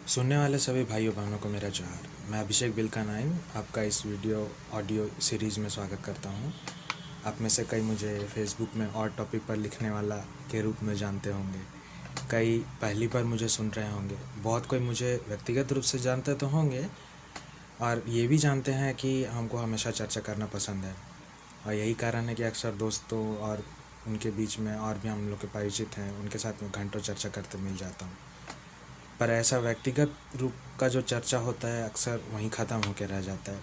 सुनने वाले सभी भाइयों बहनों को मेरा जोहार। मैं अभिषेक बिल्कानाइन आपका इस वीडियो ऑडियो सीरीज़ में स्वागत करता हूं। आप में से कई मुझे फेसबुक में और टॉपिक पर लिखने वाला के रूप में जानते होंगे, कई पहली बार मुझे सुन रहे होंगे, बहुत कोई मुझे व्यक्तिगत रूप से जानते तो होंगे और ये भी जानते हैं कि हमको हमेशा चर्चा करना पसंद है। और यही कारण है कि अक्सर दोस्तों और उनके बीच में और भी हम लोग के परिचित हैं, उनके साथ में घंटों चर्चा करते मिल जाता हूँ। पर ऐसा व्यक्तिगत रूप का जो चर्चा होता है अक्सर वहीं ख़त्म होकर रह जाता है।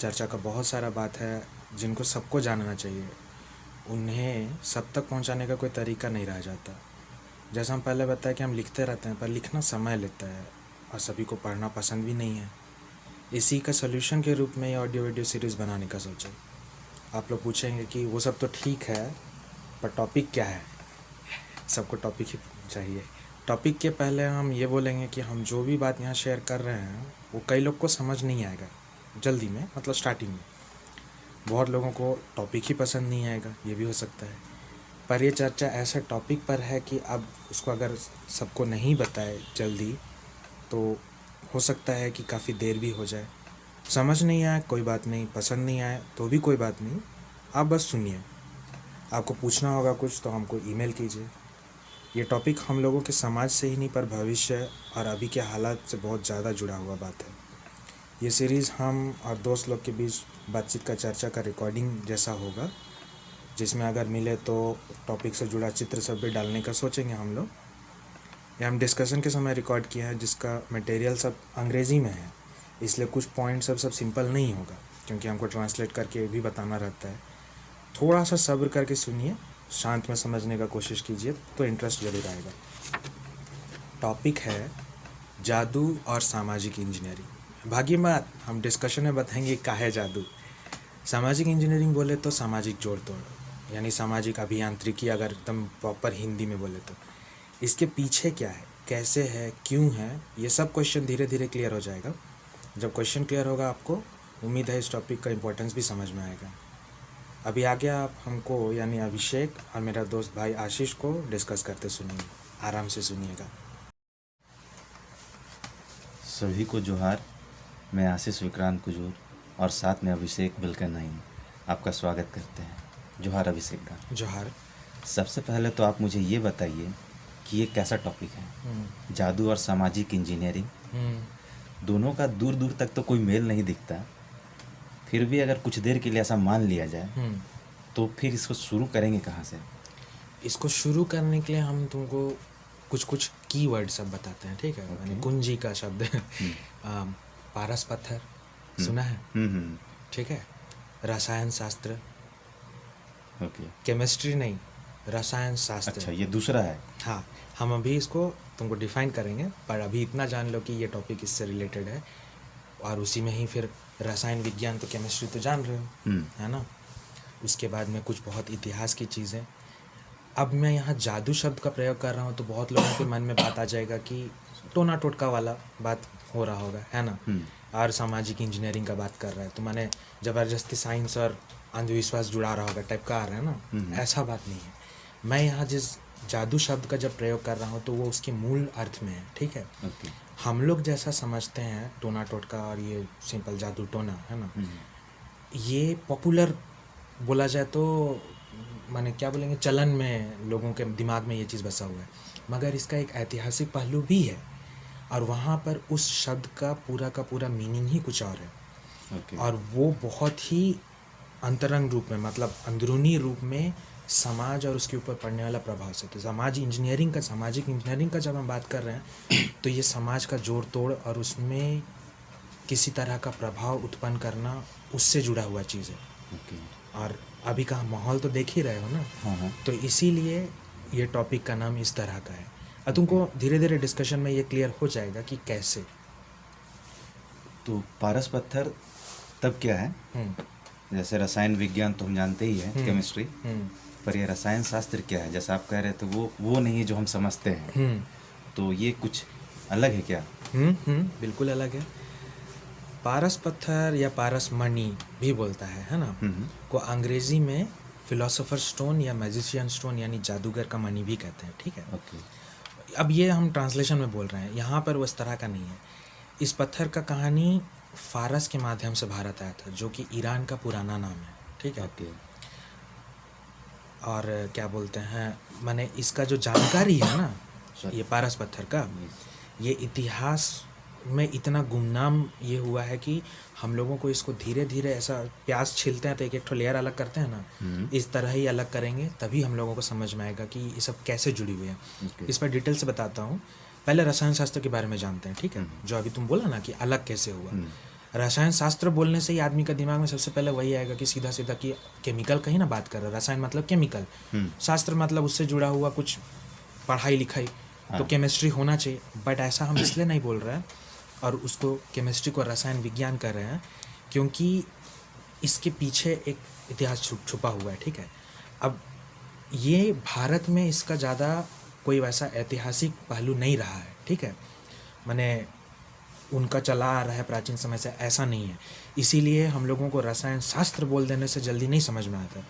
चर्चा का बहुत सारा बात है जिनको सबको जानना चाहिए, उन्हें सब तक पहुंचाने का कोई तरीका नहीं रह जाता। जैसा हम पहले बताया कि हम लिखते रहते हैं, पर लिखना समय लेता है और सभी को पढ़ना पसंद भी नहीं है। इसी का सलूशन के रूप में ये ऑडियो वीडियो सीरीज़ बनाने का सोचा। आप लोग पूछेंगे कि वो सब तो ठीक है, पर टॉपिक क्या है? सबको टॉपिक ही चाहिए। टॉपिक के पहले हम ये बोलेंगे कि हम जो भी बात यहाँ शेयर कर रहे हैं वो कई लोग को समझ नहीं आएगा जल्दी में, मतलब स्टार्टिंग में। बहुत लोगों को टॉपिक ही पसंद नहीं आएगा, ये भी हो सकता है। पर ये चर्चा ऐसे टॉपिक पर है कि अब उसको अगर सबको नहीं बताए जल्दी तो हो सकता है कि काफ़ी देर भी हो जाए। समझ नहीं आए कोई बात नहीं, पसंद नहीं आए तो भी कोई बात नहीं, आप बस सुनिए। आपको पूछना होगा कुछ तो हमको ईमेल कीजिए। ये टॉपिक हम लोगों के समाज से ही नहीं पर भविष्य और अभी के हालात से बहुत ज़्यादा जुड़ा हुआ बात है। ये सीरीज़ हम और दोस्त लोग के बीच बातचीत का चर्चा का रिकॉर्डिंग जैसा होगा, जिसमें अगर मिले तो टॉपिक से जुड़ा चित्र सब भी डालने का सोचेंगे हम लोग। ये हम डिस्कशन के समय रिकॉर्ड किए हैं, जिसका मटेरियल सब अंग्रेज़ी में है, इसलिए कुछ पॉइंट सब सिंपल नहीं होगा क्योंकि हमको ट्रांसलेट करके भी बताना रहता है। थोड़ा सा सब्र करके सुनिए, शांत में समझने का कोशिश कीजिए तो इंटरेस्ट जरूर आएगा। टॉपिक है जादू और सामाजिक इंजीनियरिंग। भाग्य मत, हम डिस्कशन में बताएंगे क्या है जादू। सामाजिक इंजीनियरिंग बोले तो सामाजिक जोड़ तोड़, यानी सामाजिक अभियांत्रिकी अगर एकदम प्रॉपर हिंदी में बोले तो। इसके पीछे क्या है, कैसे है, क्यों है, ये सब क्वेश्चन धीरे धीरे क्लियर हो जाएगा। जब क्वेश्चन क्लियर होगा आपको उम्मीद है इस टॉपिक का इम्पोर्टेंस भी समझ में आएगा। अभी आगे आप हमको यानी अभिषेक और मेरा दोस्त भाई आशीष को डिस्कस करते सुनिए, आराम से सुनिएगा। सभी को जोहार। मैं आशीष विक्रांत कुजूर और साथ में अभिषेक बिल्कानाइन आपका स्वागत करते हैं। जोहार अभिषेक का। जोहार। सबसे पहले तो आप मुझे ये बताइए कि ये कैसा टॉपिक है, जादू और सामाजिक इंजीनियरिंग। दोनों का दूर दूर तक तो कोई मेल नहीं दिखता, फिर भी अगर कुछ देर के लिए ऐसा मान लिया जाए तो फिर इसको शुरू करेंगे कहाँ से? इसको शुरू करने के लिए हम तुमको कुछ कुछ कीवर्ड सब बताते हैं, ठीक है? यानी कुंजी का शब्द पारस पत्थर सुना है? ठीक है। रसायन शास्त्र, केमिस्ट्री नहीं, रसायन शास्त्र। अच्छा, ये दूसरा है। हाँ, हम अभी इसको तुमको डिफाइन करेंगे, पर अभी इतना जान लो कि ये टॉपिक इससे रिलेटेड है। और उसी में ही फिर रसायन विज्ञान तो केमिस्ट्री तो जान रहे हो, है ना? उसके बाद में कुछ बहुत इतिहास की चीज़ें। अब मैं यहाँ जादू शब्द का प्रयोग कर रहा हूँ तो बहुत लोगों के मन में बात आ जाएगा कि टोना टोटका वाला बात हो रहा होगा, है ना? और सामाजिक इंजीनियरिंग का बात कर रहा है तो मैंने ज़बरदस्ती साइंस और अंधविश्वास जुड़ा रहा होगा टाइप का आ रहा है ना। ऐसा बात नहीं है। मैं यहाँ जिस जादू शब्द का जब प्रयोग कर रहा हूँ तो वो उसके मूल अर्थ में है, ठीक है? हम लोग जैसा समझते हैं टोना टोटका और ये सिंपल जादू टोना, है ना, ये पॉपुलर बोला जाए तो माने क्या बोलेंगे, चलन में लोगों के दिमाग में ये चीज़ बसा हुआ है, मगर इसका एक ऐतिहासिक पहलू भी है और वहाँ पर उस शब्द का पूरा मीनिंग ही कुछ और है। और वो बहुत ही अंतरंग रूप में, मतलब अंदरूनी रूप में समाज और उसके ऊपर पड़ने वाला प्रभाव से। तो सामाजिक इंजीनियरिंग का जब हम बात कर रहे हैं तो ये समाज का जोड़ तोड़ और उसमें किसी तरह का प्रभाव उत्पन्न करना, उससे जुड़ा हुआ चीज़ है। और अभी का माहौल तो देख ही रहे हो ना। तो इसीलिए ये टॉपिक का नाम इस तरह का है। और तुमको धीरे धीरे डिस्कशन में ये क्लियर हो जाएगा कि कैसे। तो पारस पत्थर तब क्या है? जैसे रसायन विज्ञान तो हम जानते ही हैं, केमिस्ट्री, पर ये रसायन शास्त्र क्या है? जैसा आप कह रहे थे वो नहीं है जो हम समझते हैं। तो ये कुछ अलग है क्या? बिल्कुल अलग है। पारस पत्थर या पारस मणि भी बोलता है ना, को अंग्रेजी में फिलोसोफर स्टोन या मैजिशियन स्टोन यानी जादूगर का मणि भी कहते हैं, ठीक है? अब ये हम ट्रांसलेशन में बोल रहे हैं, यहाँ पर वो इस तरह का नहीं है। इस पत्थर का कहानी फारस के माध्यम से भारत आया था, जो कि ईरान का पुराना नाम है, ठीक है। ओके। और क्या बोलते हैं, माने इसका जो जानकारी है ना, Sorry. ये पारस पत्थर का, Yes. ये इतिहास में इतना गुमनाम ये हुआ है कि हम लोगों को इसको धीरे धीरे, ऐसा प्याज छीलते हैं तो एक एक ठो लेयर अलग करते हैं ना, इस तरह ही अलग करेंगे, तभी हम लोगों को समझ में आएगा कि ये सब कैसे जुड़ी हुई है। Okay. इस पर डिटेल से बताता हूँ। पहले रसायन शास्त्र के बारे में जानते हैं, ठीक है। जो अभी तुम बोला ना कि अलग कैसे हुआ, रसायन शास्त्र बोलने से ही आदमी का दिमाग में सबसे पहले वही आएगा कि सीधा सीधा कि केमिकल का ही ना बात कर रहा है। रसायन मतलब केमिकल, शास्त्र मतलब उससे जुड़ा हुआ कुछ पढ़ाई लिखाई, तो केमिस्ट्री होना चाहिए। बट ऐसा हम इसलिए नहीं बोल रहे हैं और उसको केमिस्ट्री को रसायन विज्ञान कर रहे हैं क्योंकि इसके पीछे एक इतिहास छुपा हुआ है, ठीक है। अब ये भारत में इसका ज़्यादा कोई वैसा ऐतिहासिक पहलू नहीं रहा है, ठीक है। माने उनका चला आ रहा है प्राचीन समय से, ऐसा नहीं है। इसीलिए हम लोगों को रसायन शास्त्र बोल देने से जल्दी नहीं समझ में आता।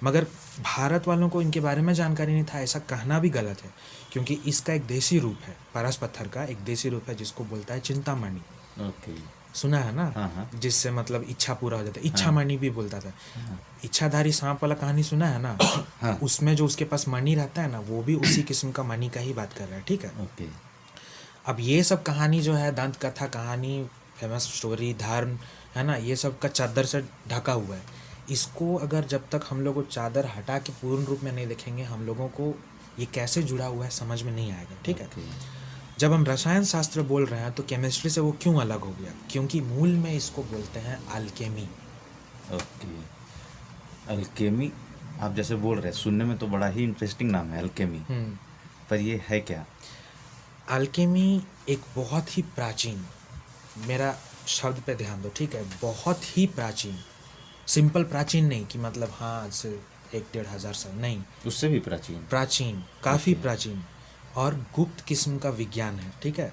मगर भारत वालों को इनके बारे में जानकारी नहीं था, ऐसा कहना भी गलत है, क्योंकि इसका एक देसी रूप है, पारस पत्थर का एक देसी रूप है जिसको बोलता है चिंतामणि। ओके। सुना है ना? हाँ। जिससे मतलब इच्छा पूरा हो जाता है, इच्छामणि भी बोलता था। इच्छाधारी सांप वाला कहानी सुना है ना? हाँ। उसमें जो उसके पास मणि रहता है ना, वो भी उसी किस्म का मणि का ही बात कर रहा है, ठीक है। ओके। अब ये सब कहानी जो है, दंत कथा कहानी, फेमस स्टोरी, धर्म है ना, ये सब का चादर से ढका हुआ है। इसको अगर जब तक हम लोग वो चादर हटा के पूर्ण रूप में नहीं देखेंगे, हम लोगों को ये कैसे जुड़ा हुआ है समझ में नहीं आएगा, ठीक है। जब हम रसायन शास्त्र बोल रहे हैं तो केमिस्ट्री से वो क्यों अलग हो गया? क्योंकि मूल में इसको बोलते हैं अल्केमी। ओके। अल्केमी, आप जैसे बोल रहे हैं, सुनने में तो बड़ा ही इंटरेस्टिंग नाम है अल्केमी, पर ये है क्या? अल्केमी एक बहुत ही प्राचीन, मेरा शब्द पे ध्यान दो, ठीक है, बहुत ही प्राचीन, सिंपल प्राचीन नहीं कि मतलब हाँ आज से 1-1.5 साल नहीं, उससे भी प्राचीन, प्राचीन, काफ़ी प्राचीन और गुप्त किस्म का विज्ञान है, ठीक है।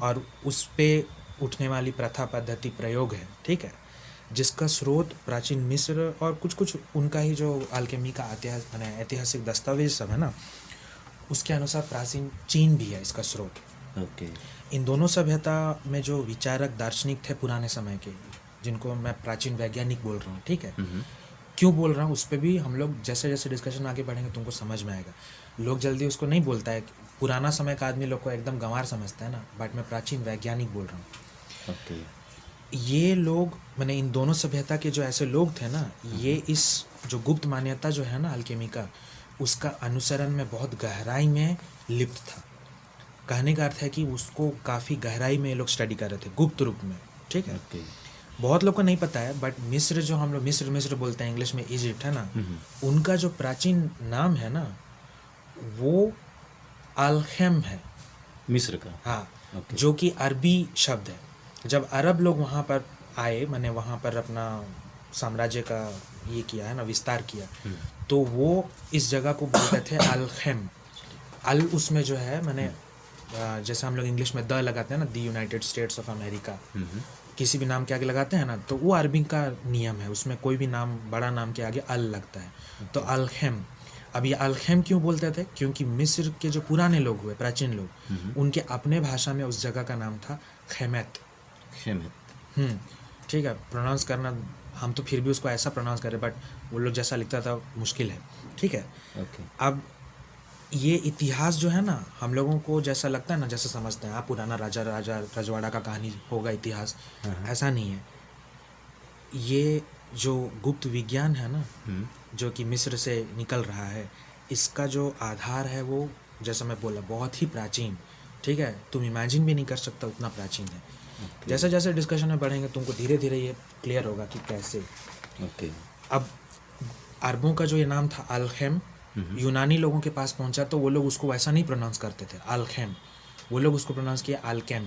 और उस पे उठने वाली प्रथा पद्धति प्रयोग है, ठीक है, जिसका स्रोत प्राचीन मिस्र और कुछ कुछ उनका ही जो अल्केमी का ऐतिहासिक दस्तावेज सब है ना, उसके अनुसार प्राचीन चीन भी है इसका स्रोत। ओके। इन दोनों सभ्यता में जो विचारक दार्शनिक थे पुराने समय के, जिनको मैं प्राचीन वैज्ञानिक बोल रहा हूँ, ठीक है। क्यों बोल रहा हूँ उस पर भी हम लोग जैसे जैसे डिस्कशन आगे बढ़ेंगे तुमको समझ में आएगा। लोग जल्दी उसको नहीं बोलता है, पुराना समय का आदमी लोग को एकदम गंवार समझता है ना, बट मैं प्राचीन वैज्ञानिक बोल रहा हूँ। ओके। ये लोग, मैंने इन दोनों सभ्यता के जो ऐसे लोग थे ना, ये इस जो गुप्त मान्यता जो है ना अल्केमी का, उसका अनुसरण में बहुत गहराई में लिप्त था। कहने का अर्थ है कि उसको काफ़ी गहराई में ये लोग स्टडी कर रहे थे गुप्त रूप में, ठीक है। बहुत लोग को नहीं पता है, बट मिस्र जो हम लोग मिस्र बोलते हैं, इंग्लिश में इजिप्ट है ना, उनका जो प्राचीन नाम है ना वो अल्खेम है, मिस्र का। हाँ, जो कि अरबी शब्द है। जब अरब लोग वहाँ पर आए, मैंने वहाँ पर अपना साम्राज्य का ये किया है ना, विस्तार किया, तो वो इस जगह को बोलते थे अल्खेम। अल उसमें जो है, मैंने जैसे हम लोग इंग्लिश में द लगाते हैं ना, the United states of America, किसी भी नाम के आगे लगाते हैं ना, तो वो अरबी का नियम है, उसमें कोई भी नाम बड़ा नाम के आगे अल लगता है, तो अल्खेम। अब ये अल्खेम क्यों बोलते थे? क्योंकि मिस्र के जो पुराने लोग हुए, प्राचीन लोग, उनके अपने भाषा में उस जगह का नाम था खेमेत। ठीक है, प्रोनाउंस करना हम तो फिर भी उसको ऐसा प्रोनाउंस करें, बट वो लोग जैसा लिखता था मुश्किल है, ठीक है। अब ये इतिहास जो है ना, हम लोगों को जैसा लगता है ना, जैसे समझते हैं आप पुराना राजा रजवाड़ा का कहानी होगा इतिहास, ऐसा नहीं है। ये जो गुप्त विज्ञान है ना, जो कि मिस्र से निकल रहा है, इसका जो आधार है वो, जैसा मैं बोला, बहुत ही प्राचीन, ठीक है। तुम इमेजिन भी नहीं कर सकता उतना प्राचीन है। जैसे जैसे डिस्कशन में बढ़ेंगे तुमको धीरे धीरे ये क्लियर होगा कि कैसे। अब अरबों का जो ये नाम था अल्खेम, यूनानी लोगों के पास पहुंचा तो वो लोग उसको वैसा नहीं प्रोनाउंस करते थे अल्खेम, वो लोग उसको प्रोनाउंस किया अल्केम,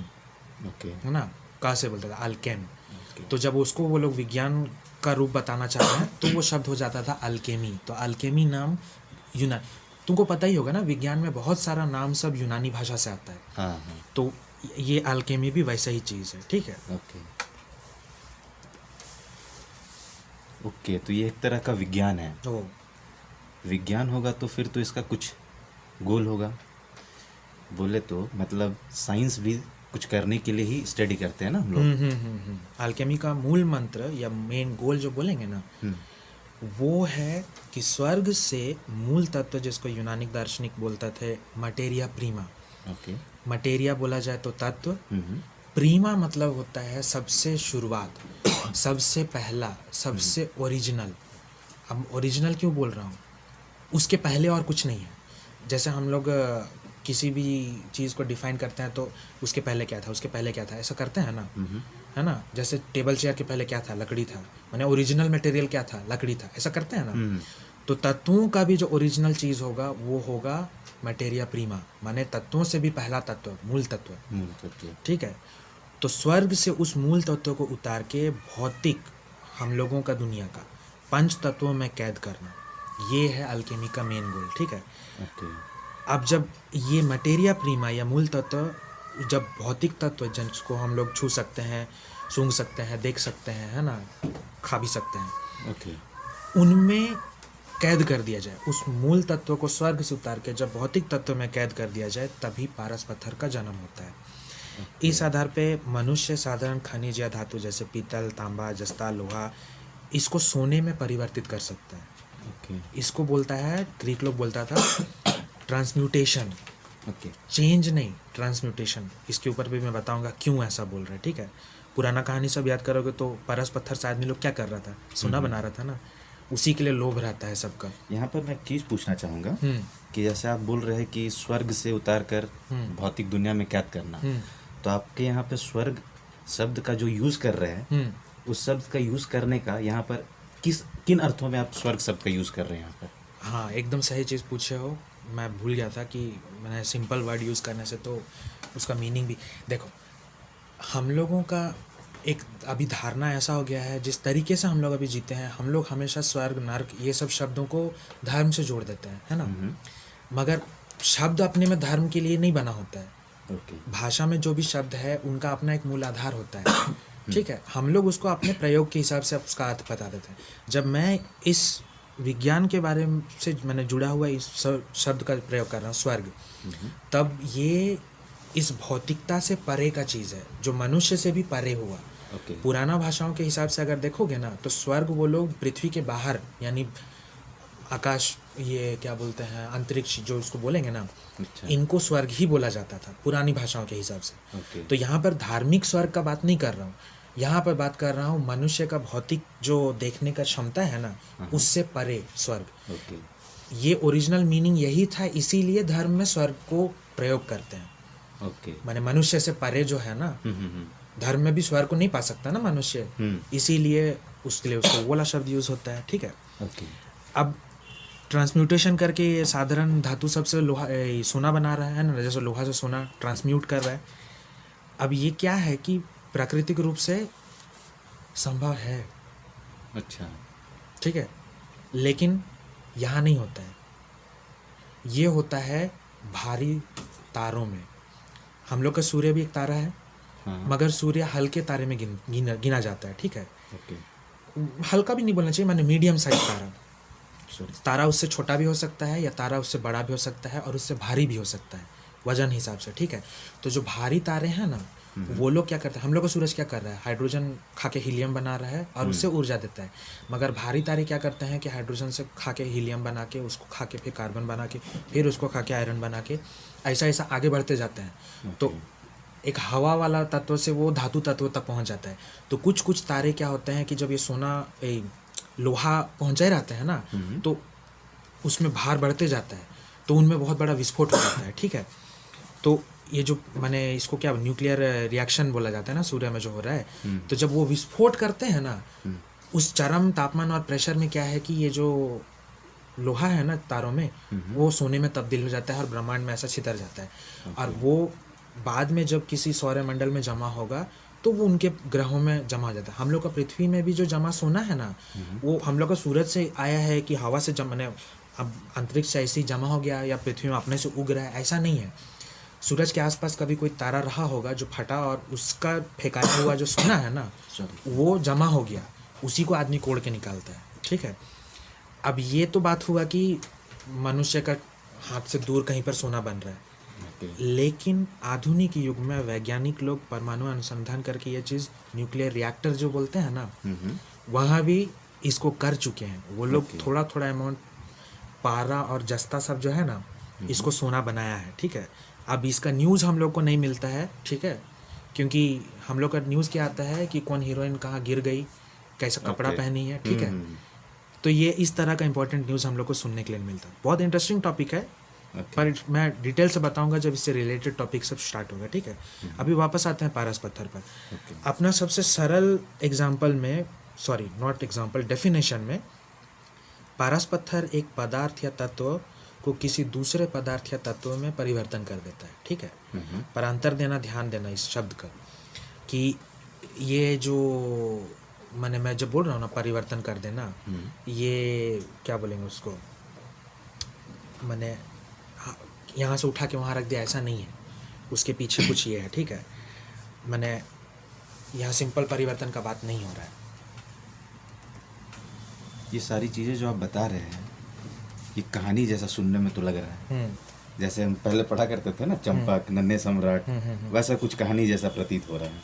है ना, का से बोलते थे अल्केम। तो जब उसको वो लोग विज्ञान का रूप बताना चाहते हैं तो वो शब्द हो जाता था अल्केमी। तो अल्केमी नाम तुमको पता ही होगा ना, विज्ञान में बहुत सारा नाम सब यूनानी भाषा से आता है। तो ये अल्केमी भी वैसा ही चीज़ है, ठीक है। ओके, तो ये एक तरह का विज्ञान है। तो विज्ञान होगा तो फिर तो इसका कुछ गोल होगा। बोले तो मतलब साइंस भी कुछ करने के लिए ही स्टडी करते हैं ना हम लोग। अल्केमी का मूल मंत्र या मेन गोल जो बोलेंगे ना, वो है कि स्वर्ग से मूल तत्व, जिसको यूनानिक दार्शनिक बोलते थे मटेरिया प्रीमा। ओके। मटेरिया बोला जाए तो तत्व, प्रीमा मतलब होता है सबसे शुरुआत, सबसे पहला, सबसे ओरिजिनल। अब ओरिजिनल क्यों बोल रहा हूँ, उसके पहले और कुछ नहीं है। जैसे हम लोग किसी भी चीज़ को डिफाइन करते हैं तो उसके पहले क्या था, उसके पहले क्या था, ऐसा करते हैं ना, है ना। जैसे टेबल चेयर के पहले क्या था, लकड़ी था, माने ओरिजिनल मटेरियल क्या था, लकड़ी था, ऐसा करते हैं ना। तो तत्वों का भी जो ओरिजिनल चीज़ होगा वो होगा मटेरिया प्रीमा, माने तत्वों से भी पहला तत्व, मूल तत्व। ठीक है। तो स्वर्ग से उस मूल तत्व को उतार के भौतिक हम लोगों का दुनिया का पंच तत्वों में कैद करना, ये है अल्केमी का मेन गोल। ठीक है। अब जब ये मटेरिया प्रीमा या मूल तत्व, जब भौतिक तत्व जिसको हम लोग छू सकते हैं, सूंघ सकते हैं, देख सकते हैं, है ना, खा भी सकते हैं, उनमें कैद कर दिया जाए, उस मूल तत्व को स्वर्ग से उतार के जब भौतिक तत्व में कैद कर दिया जाए, तभी पारस पत्थर का जन्म होता है। इस आधार पे मनुष्य साधारण खनिज या धातु जैसे पीतल, तांबा, जस्ता, लोहा, इसको सोने में परिवर्तित कर सकता है। इसको बोलता है, ग्रीक लोग बोलता था ट्रांसम्यूटेशन। चेंज नहीं, ट्रांसम्यूटेशन। इसके ऊपर भी मैं बताऊंगा क्यों ऐसा बोल रहे हैं। ठीक है। पुराना कहानी सब याद करोगे तो परस पत्थर से आदमी लोग क्या कर रहा था, सोना बना रहा था ना, उसी के लिए लोभ रहता है सबका। यहाँ पर मैं एक चीज़ पूछना चाहूँगा कि जैसे आप बोल रहे हैं कि स्वर्ग से उतार कर भौतिक दुनिया में कैद करना, तो आपके यहाँ पे स्वर्ग शब्द का जो यूज़ कर रहे हैं, उस शब्द का यूज़ करने का यहाँ पर किन अर्थों में आप स्वर्ग शब्द का यूज़ कर रहे हैं यहाँ पर? हाँ, एकदम सही चीज़ पूछे हो। मैं भूल गया था कि मैंने सिंपल वर्ड यूज़ करने से तो उसका मीनिंग भी देखो। हम लोगों का एक अभी धारणा ऐसा हो गया है, जिस तरीके से हम लोग अभी जीते हैं, हम लोग हमेशा स्वर्ग, नर्क, ये सब शब्दों को धर्म से जोड़ देते हैं, है ना। मगर शब्द अपने में धर्म के लिए नहीं बना होता है। भाषा में जो भी शब्द है उनका अपना एक मूल आधार होता है। ठीक है। हम लोग उसको अपने प्रयोग के हिसाब से उसका अर्थ बता देते हैं। जब मैं इस विज्ञान के बारे से मैंने जुड़ा हुआ इस शब्द का प्रयोग कर रहा हूँ, स्वर्ग, तब ये इस भौतिकता से परे का चीज़ है, जो मनुष्य से भी परे हुआ। पुराना भाषाओं के हिसाब से अगर देखोगे ना, तो स्वर्ग वो लोग पृथ्वी के बाहर, यानी आकाश, ये क्या बोलते हैं, अंतरिक्ष जो उसको बोलेंगे ना, इनको स्वर्ग ही बोला जाता था पुरानी भाषाओं के हिसाब से। तो यहाँ पर धार्मिक स्वर्ग का बात नहीं कर रहा हूँ, यहाँ पर बात कर रहा हूँ मनुष्य का भौतिक जो देखने का क्षमता है ना, उससे परे स्वर्ग। ये ओरिजिनल मीनिंग यही था, इसीलिए धर्म में स्वर्ग को प्रयोग करते हैं। माने मनुष्य से परे जो है ना, धर्म में भी स्वर्ग को नहीं पा सकता ना मनुष्य, इसीलिए उसके लिए उसको वो वाला शब्द यूज होता है। ठीक है। अब ट्रांसम्यूटेशन करके ये साधारण धातु सबसे लोहा, सोना बना रहा है ना, जैसे लोहा से सोना ट्रांसम्यूट कर रहा है। अब ये क्या है कि प्राकृतिक रूप से संभव है। अच्छा। ठीक है। लेकिन यहाँ नहीं होता है, ये होता है भारी तारों में। हम लोग का सूर्य भी एक तारा है, मगर सूर्य हल्के तारे में गिना जाता है। ठीक है। हल्का भी नहीं बोलना चाहिए, माने मीडियम साइज तारा। तारा उससे छोटा भी हो सकता है, या तारा उससे बड़ा भी हो सकता है, और उससे भारी भी हो सकता है वजन हिसाब से। ठीक है। तो जो भारी तारे हैं ना, वो लोग क्या करते हैं, हम लोग का सूरज क्या कर रहा है, हाइड्रोजन खा के हीलियम बना रहा है और उससे ऊर्जा देता है। मगर भारी तारे क्या करते हैं कि हाइड्रोजन से खा के हीलियम बना के, उसको खा के फिर कार्बन बना के, फिर उसको खा के आयरन बना के, ऐसा ऐसा आगे बढ़ते जाते हैं। तो एक हवा वाला तत्व से वो धातु तत्व तक पहुंच जाता है। तो कुछ कुछ तारे क्या होते हैं कि जब ये सोना, लोहा पहुंचाए रहते हैं ना, तो उसमें भार बढ़ते जाता है, तो उनमें बहुत बड़ा विस्फोट हो जाता है। ठीक है। तो ये जो मैंने इसको क्या न्यूक्लियर रिएक्शन बोला जाता है ना, सूर्य में जो हो रहा है, तो जब वो विस्फोट करते हैं ना, उस चरम तापमान और प्रेशर में क्या है कि ये जो लोहा है ना तारों में, वो सोने में तब्दील हो जाता है और ब्रह्मांड में ऐसा छितर जाता है। और वो बाद में जब किसी सौरमंडल में जमा होगा तो वो उनके ग्रहों में जमा हो जाता है। हम लोग का पृथ्वी में भी जो जमा सोना है ना, वो हम लोग का सूरज से आया है कि हवा से जमा, अब अंतरिक्ष से ऐसे ही जमा हो गया या पृथ्वी में अपने से उग रहा है, ऐसा नहीं है। सूरज के आसपास कभी कोई तारा रहा होगा जो फटा, और उसका फेंकाया हुआ जो सोना है ना, वो जमा हो गया, उसी को आदमी कोड़ के निकालता है। ठीक है। अब ये तो बात हुआ कि मनुष्य का हाथ से दूर कहीं पर सोना बन रहा है, ओके। लेकिन आधुनिक युग में वैज्ञानिक लोग परमाणु अनुसंधान करके ये चीज़ न्यूक्लियर रिएक्टर जो बोलते हैं ना, वहाँ भी इसको कर चुके हैं वो लोग। ओके। थोड़ा थोड़ा अमाउंट पारा और जस्ता सब जो है ना, इसको सोना बनाया है, ठीक है। अब इसका न्यूज़ हम लोग को नहीं मिलता है, ठीक है, क्योंकि हम लोग का न्यूज़ क्या आता है कि कौन हीरोइन कहाँ गिर गई, कैसा कपड़ा ओके। पहनी है, ठीक है। तो ये इस तरह का इंपॉर्टेंट न्यूज़ हम लोग को सुनने के लिए मिलता है। बहुत इंटरेस्टिंग टॉपिक है, ओके। पर मैं डिटेल से बताऊंगा जब इससे रिलेटेड टॉपिक सब स्टार्ट होगा, ठीक है। अभी वापस आते हैं पारस पत्थर पर। ओके। अपना सबसे सरल एग्जाम्पल में, सॉरी नॉट एग्जाम्पल, डेफिनेशन में, पारस पत्थर एक पदार्थ या तत्व को किसी दूसरे पदार्थ या तत्व में परिवर्तन कर देता है, ठीक है। पर अंतर देना, ध्यान देना इस शब्द का, कि ये जो मैं जब बोल रहा हूँ ना परिवर्तन कर देना, ये क्या बोलेंगे उसको, यहाँ से उठा के वहाँ रख दिया, ऐसा नहीं है। उसके पीछे कुछ ये है, ठीक है। यहाँ सिंपल परिवर्तन का बात नहीं हो रहा है। ये सारी चीज़ें जो आप बता रहे हैं, ये कहानी जैसा सुनने में तो लग रहा है। जैसे हम पहले पढ़ा करते थे ना, चंपक, नन्हे सम्राट, वैसा कुछ कहानी जैसा प्रतीत हो रहा है।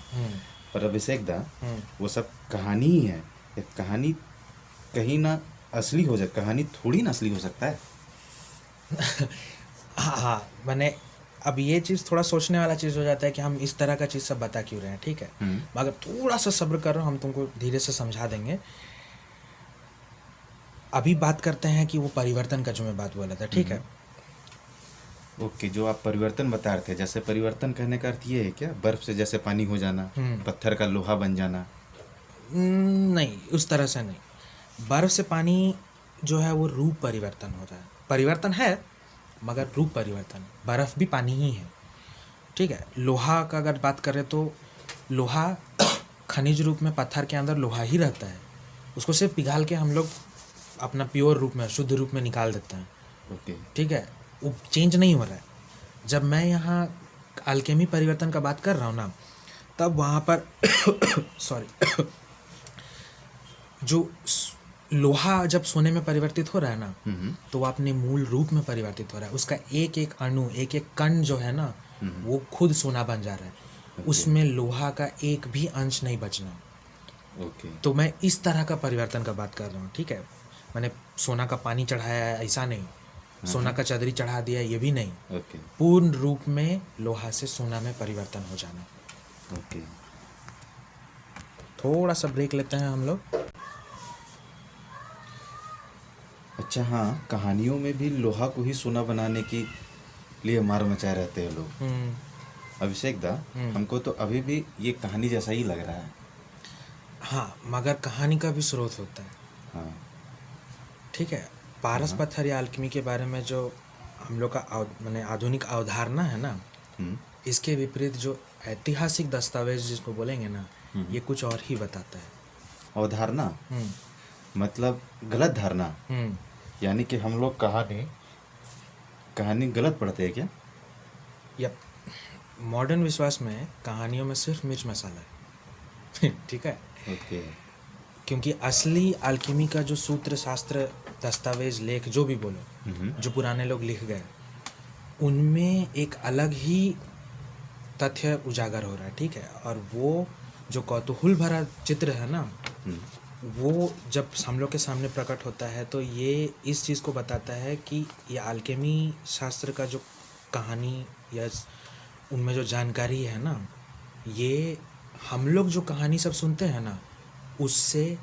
पर अभिषेक दा, वो सब कहानी ही है। ये कहानी कहीं ना असली हो जाए, कहानी थोड़ी ना असली हो सकता है। हाँ, अब ये चीज़ थोड़ा सोचने वाला चीज़ हो जाता है कि हम इस तरह का चीज़ सब बता क्यों रहे हैं, ठीक है। मगर थोड़ा सा सब्र करो, हम तुमको धीरे से समझा देंगे। अभी बात करते हैं कि वो परिवर्तन का जो मैं बात बोला था, ठीक है। ओके, जो आप परिवर्तन बता रहे थे, जैसे परिवर्तन कहने का अर्थ ये है क्या, बर्फ से जैसे पानी हो जाना, पत्थर का लोहा बन जाना? नहीं, उस तरह से नहीं। बर्फ से पानी जो है वो रूप परिवर्तन हो रहा है, परिवर्तन है मगर रूप परिवर्तन। बर्फ भी पानी ही है, ठीक है। लोहा का अगर बात करें तो लोहा खनिज रूप में पत्थर के अंदर लोहा ही रहता है, उसको सिर्फ पिघाल के हम लोग अपना प्योर रूप में, शुद्ध रूप में निकाल देते हैं, ओके। ठीक है। वो चेंज नहीं हो रहा है। जब मैं यहाँ अल्केमी परिवर्तन का बात कर रहा हूँ ना, तब वहाँ पर सॉरी जो लोहा जब सोने में परिवर्तित हो रहा है ना, तो वो अपने मूल रूप में परिवर्तित हो रहा है। उसका एक एक अणु, एक एक कण जो है ना, वो खुद सोना बन जा रहा है। उसमें लोहा का एक भी अंश नहीं बचना। ओके। तो मैं इस तरह का परिवर्तन का बात कर रहा हूँ, ठीक है। मैंने सोना का पानी चढ़ाया है ऐसा नहीं, सोना का चदरी चढ़ा दिया ये भी नहीं। ओके। पूर्ण रूप में लोहा से सोना में परिवर्तन हो जाना। ओके। थोड़ा सा ब्रेक लेते हैं हम लोग। अच्छा, हाँ, कहानियों में भी लोहा को ही सोना बनाने के लिए मार मचाए रहते हैं लोग। अभिषेक दा, हमको तो अभी भी ये कहानी जैसा ही लग रहा है। हाँ, मगर कहानी का भी स्रोत होता है। हाँ, ठीक है। पारस पत्थर या अल्केमी के बारे में जो हम लोग का आधुनिक अवधारणा है ना, इसके विपरीत जो ऐतिहासिक दस्तावेज जिसको बोलेंगे ना, ये कुछ और ही बताता है। अवधारणा मतलब गलत धारणा, यानी कि हम लोग कहानी गलत पढ़ते हैं क्या? या मॉडर्न विश्वास में कहानियों में सिर्फ मिर्च मसाला है ठीक है। ओके। क्योंकि असली अल्केमी का जो सूत्र शास्त्र दस्तावेज लेख जो भी बोलो, जो पुराने लोग लिख गए, उनमें एक अलग ही तथ्य उजागर हो रहा है, ठीक है। और वो जो कौतूहल भरा चित्र है ना, वो जब हम लोग के सामने प्रकट होता है तो ये इस चीज़ को बताता है कि ये अल्केमी शास्त्र का जो कहानी या उनमें जो जानकारी है ना, ये हम लोग जो कहानी सब सुनते हैं ना, उससे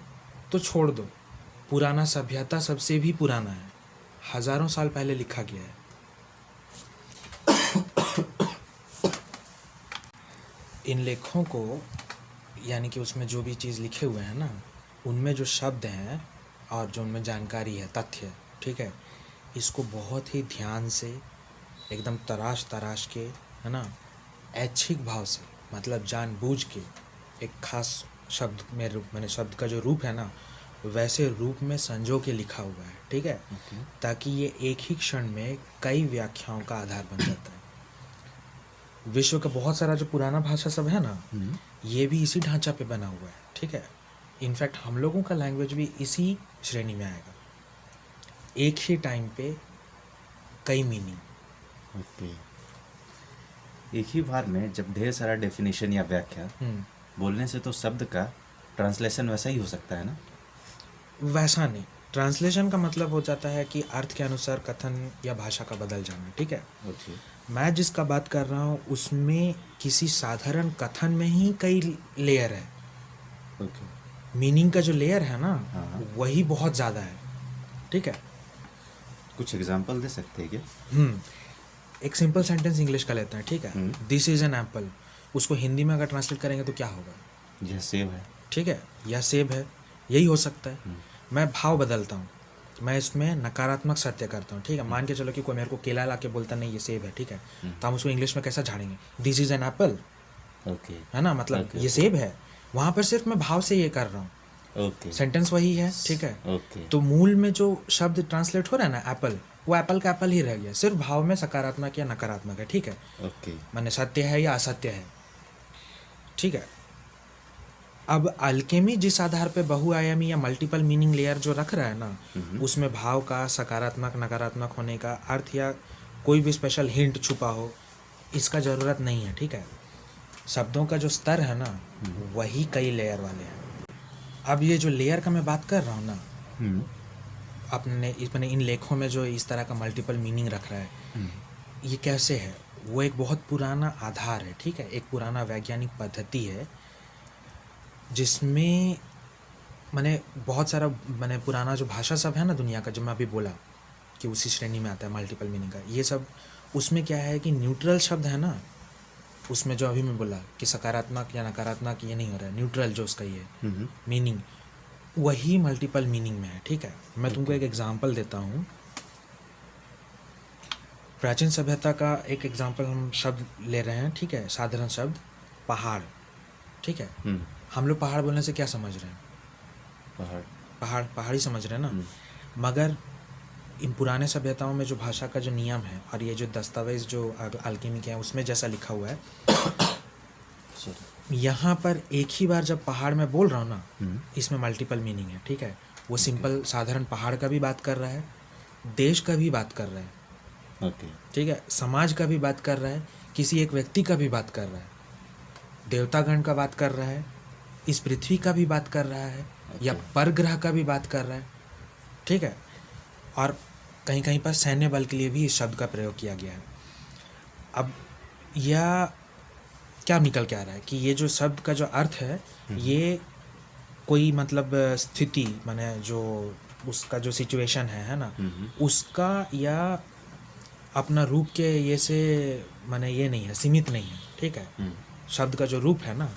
तो छोड़ दो, पुराना सभ्यता सबसे भी पुराना है, हज़ारों साल पहले लिखा गया है। इन लेखों को, यानी कि उसमें जो भी चीज़ लिखे हुए हैं ना, उनमें जो शब्द हैं और जो उनमें जानकारी है, तथ्य, ठीक है, इसको बहुत ही ध्यान से एकदम तराश के, है ना, ऐच्छिक भाव से, मतलब जानबूझ के एक खास शब्द में रूप, शब्द का जो रूप है ना, वैसे रूप में संजो के लिखा हुआ है, ठीक है। ताकि ये एक ही क्षण में कई व्याख्याओं का आधार बन जाता है। विश्व का बहुत सारा जो पुराना भाषा सब है ना, ये भी इसी ढांचा पे बना हुआ है, ठीक है। इनफैक्ट हम लोगों का लैंग्वेज भी इसी श्रेणी में आएगा, एक ही टाइम पे कई मीनिंग। ओके। एक ही बार में जब ढेर सारा डेफिनेशन या व्याख्या बोलने से तो शब्द का ट्रांसलेशन वैसा ही हो सकता है ना? वैसा नहीं, ट्रांसलेशन का मतलब हो जाता है कि अर्थ के अनुसार कथन या भाषा का बदल जाना, ठीक है। ओके। मैं जिसका बात कर रहा हूँ उसमें किसी साधारण कथन में ही कई लेयर है। ओके। मीनिंग का जो लेयर है ना, हाँ। वही बहुत ज़्यादा है, ठीक है। कुछ एग्जांपल दे सकते हैं क्या? एक सिंपल सेंटेंस इंग्लिश का लेते हैं, ठीक है। दिस इज़ एन एप्पल, उसको हिंदी में अगर ट्रांसलेट करेंगे तो क्या होगा? यह सेब है। ठीक है, या सेब है, यही हो सकता है। मैं भाव बदलता हूँ, मैं इसमें नकारात्मक सत्य करता हूँ, ठीक है। मान के चलो कि कोई मेरे को केला ला के बोलता नहीं ये सेब है, ठीक है, तो हम उसको इंग्लिश में कैसा झाड़ेंगे? This is an apple, okay. है ना, मतलब Okay, ये सेब है। वहाँ पर सिर्फ मैं भाव से ये कर रहा हूँ, ओके। सेंटेंस वही है, ठीक है। ओके। तो मूल में जो शब्द ट्रांसलेट हो रहा है ना एप्पल, वो एप्पल का एप्पल ही रह गया, सिर्फ भाव में सकारात्मक या नकारात्मक है, ठीक है। ओके। माने सत्य है या असत्य है, ठीक है। अब अल्केमी जिस आधार पे बहुआयामी या मल्टीपल मीनिंग लेयर जो रख रहा है ना, उसमें भाव का सकारात्मक नकारात्मक होने का अर्थ या कोई भी स्पेशल हिंट छुपा हो, इसका ज़रूरत नहीं है, ठीक है। शब्दों का जो स्तर है ना, वही कई लेयर वाले हैं। अब ये जो लेयर का मैं बात कर रहा हूँ ना, अपने इन लेखों में जो इस तरह का मल्टीपल मीनिंग रख रहा है, ये कैसे है? वो एक बहुत पुराना आधार है, ठीक है, एक पुराना वैज्ञानिक पद्धति है जिसमें मैंने बहुत सारा मैंने पुराना जो भाषा सब है ना दुनिया का, जो मैं अभी बोला कि उसी श्रेणी में आता है मल्टीपल मीनिंग का, ये सब उसमें क्या है कि न्यूट्रल शब्द है ना, उसमें जो अभी मैं बोला कि सकारात्मक या नकारात्मक ये नहीं हो रहा है, न्यूट्रल जो उसका ये मीनिंग, वही मल्टीपल मीनिंग में है, ठीक है। मैं तुमको एक एग्जांपल देता हूँ। प्राचीन सभ्यता का एक एग्जांपल हम शब्द ले रहे हैं, ठीक है, साधारण शब्द पहाड़, ठीक है। हम लोग पहाड़ बोलने से क्या समझ रहे हैं? पहाड़ी समझ रहे हैं ना। मगर इन पुराने सभ्यताओं में जो भाषा का जो नियम है और ये जो दस्तावेज जो अल्केमी के हैं उसमें जैसा लिखा हुआ है, यहाँ पर एक ही बार जब पहाड़ में बोल रहा हूँ ना, इसमें मल्टीपल मीनिंग है, ठीक है। वो सिंपल साधारण पहाड़ का भी बात कर रहा है, देश का भी बात कर रहा है, ठीक है, समाज का भी बात कर रहा है, किसी एक व्यक्ति का भी बात कर रहा है, देवतागण का बात कर रहा है, इस पृथ्वी का भी बात कर रहा है, या परग्रह का भी बात कर रहा है, ठीक है। और कहीं कहीं पर सैन्य बल के लिए भी इस शब्द का प्रयोग किया गया है। अब यह क्या निकल के आ रहा है कि ये जो शब्द का जो अर्थ है, ये कोई मतलब स्थिति माने जो उसका जो सिचुएशन है ना, उसका या अपना रूप के ये से माने ये नहीं है, सीमित नहीं है, ठीक है। शब्द का जो रूप है ना,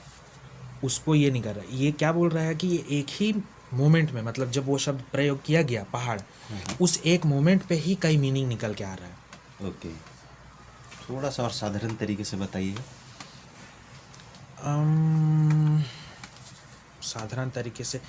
उसको ये नहीं कर रहा है। ये क्या बोल रहा है कि ये एक ही मोमेंट में, मतलब जब वो शब्द प्रयोग किया गया पहाड़, उस एक मोमेंट पे ही कई मीनिंग निकल के आ रहा है। ओके। थोड़ा सा और साधारण तरीके से बताइए। साधारण तरीके से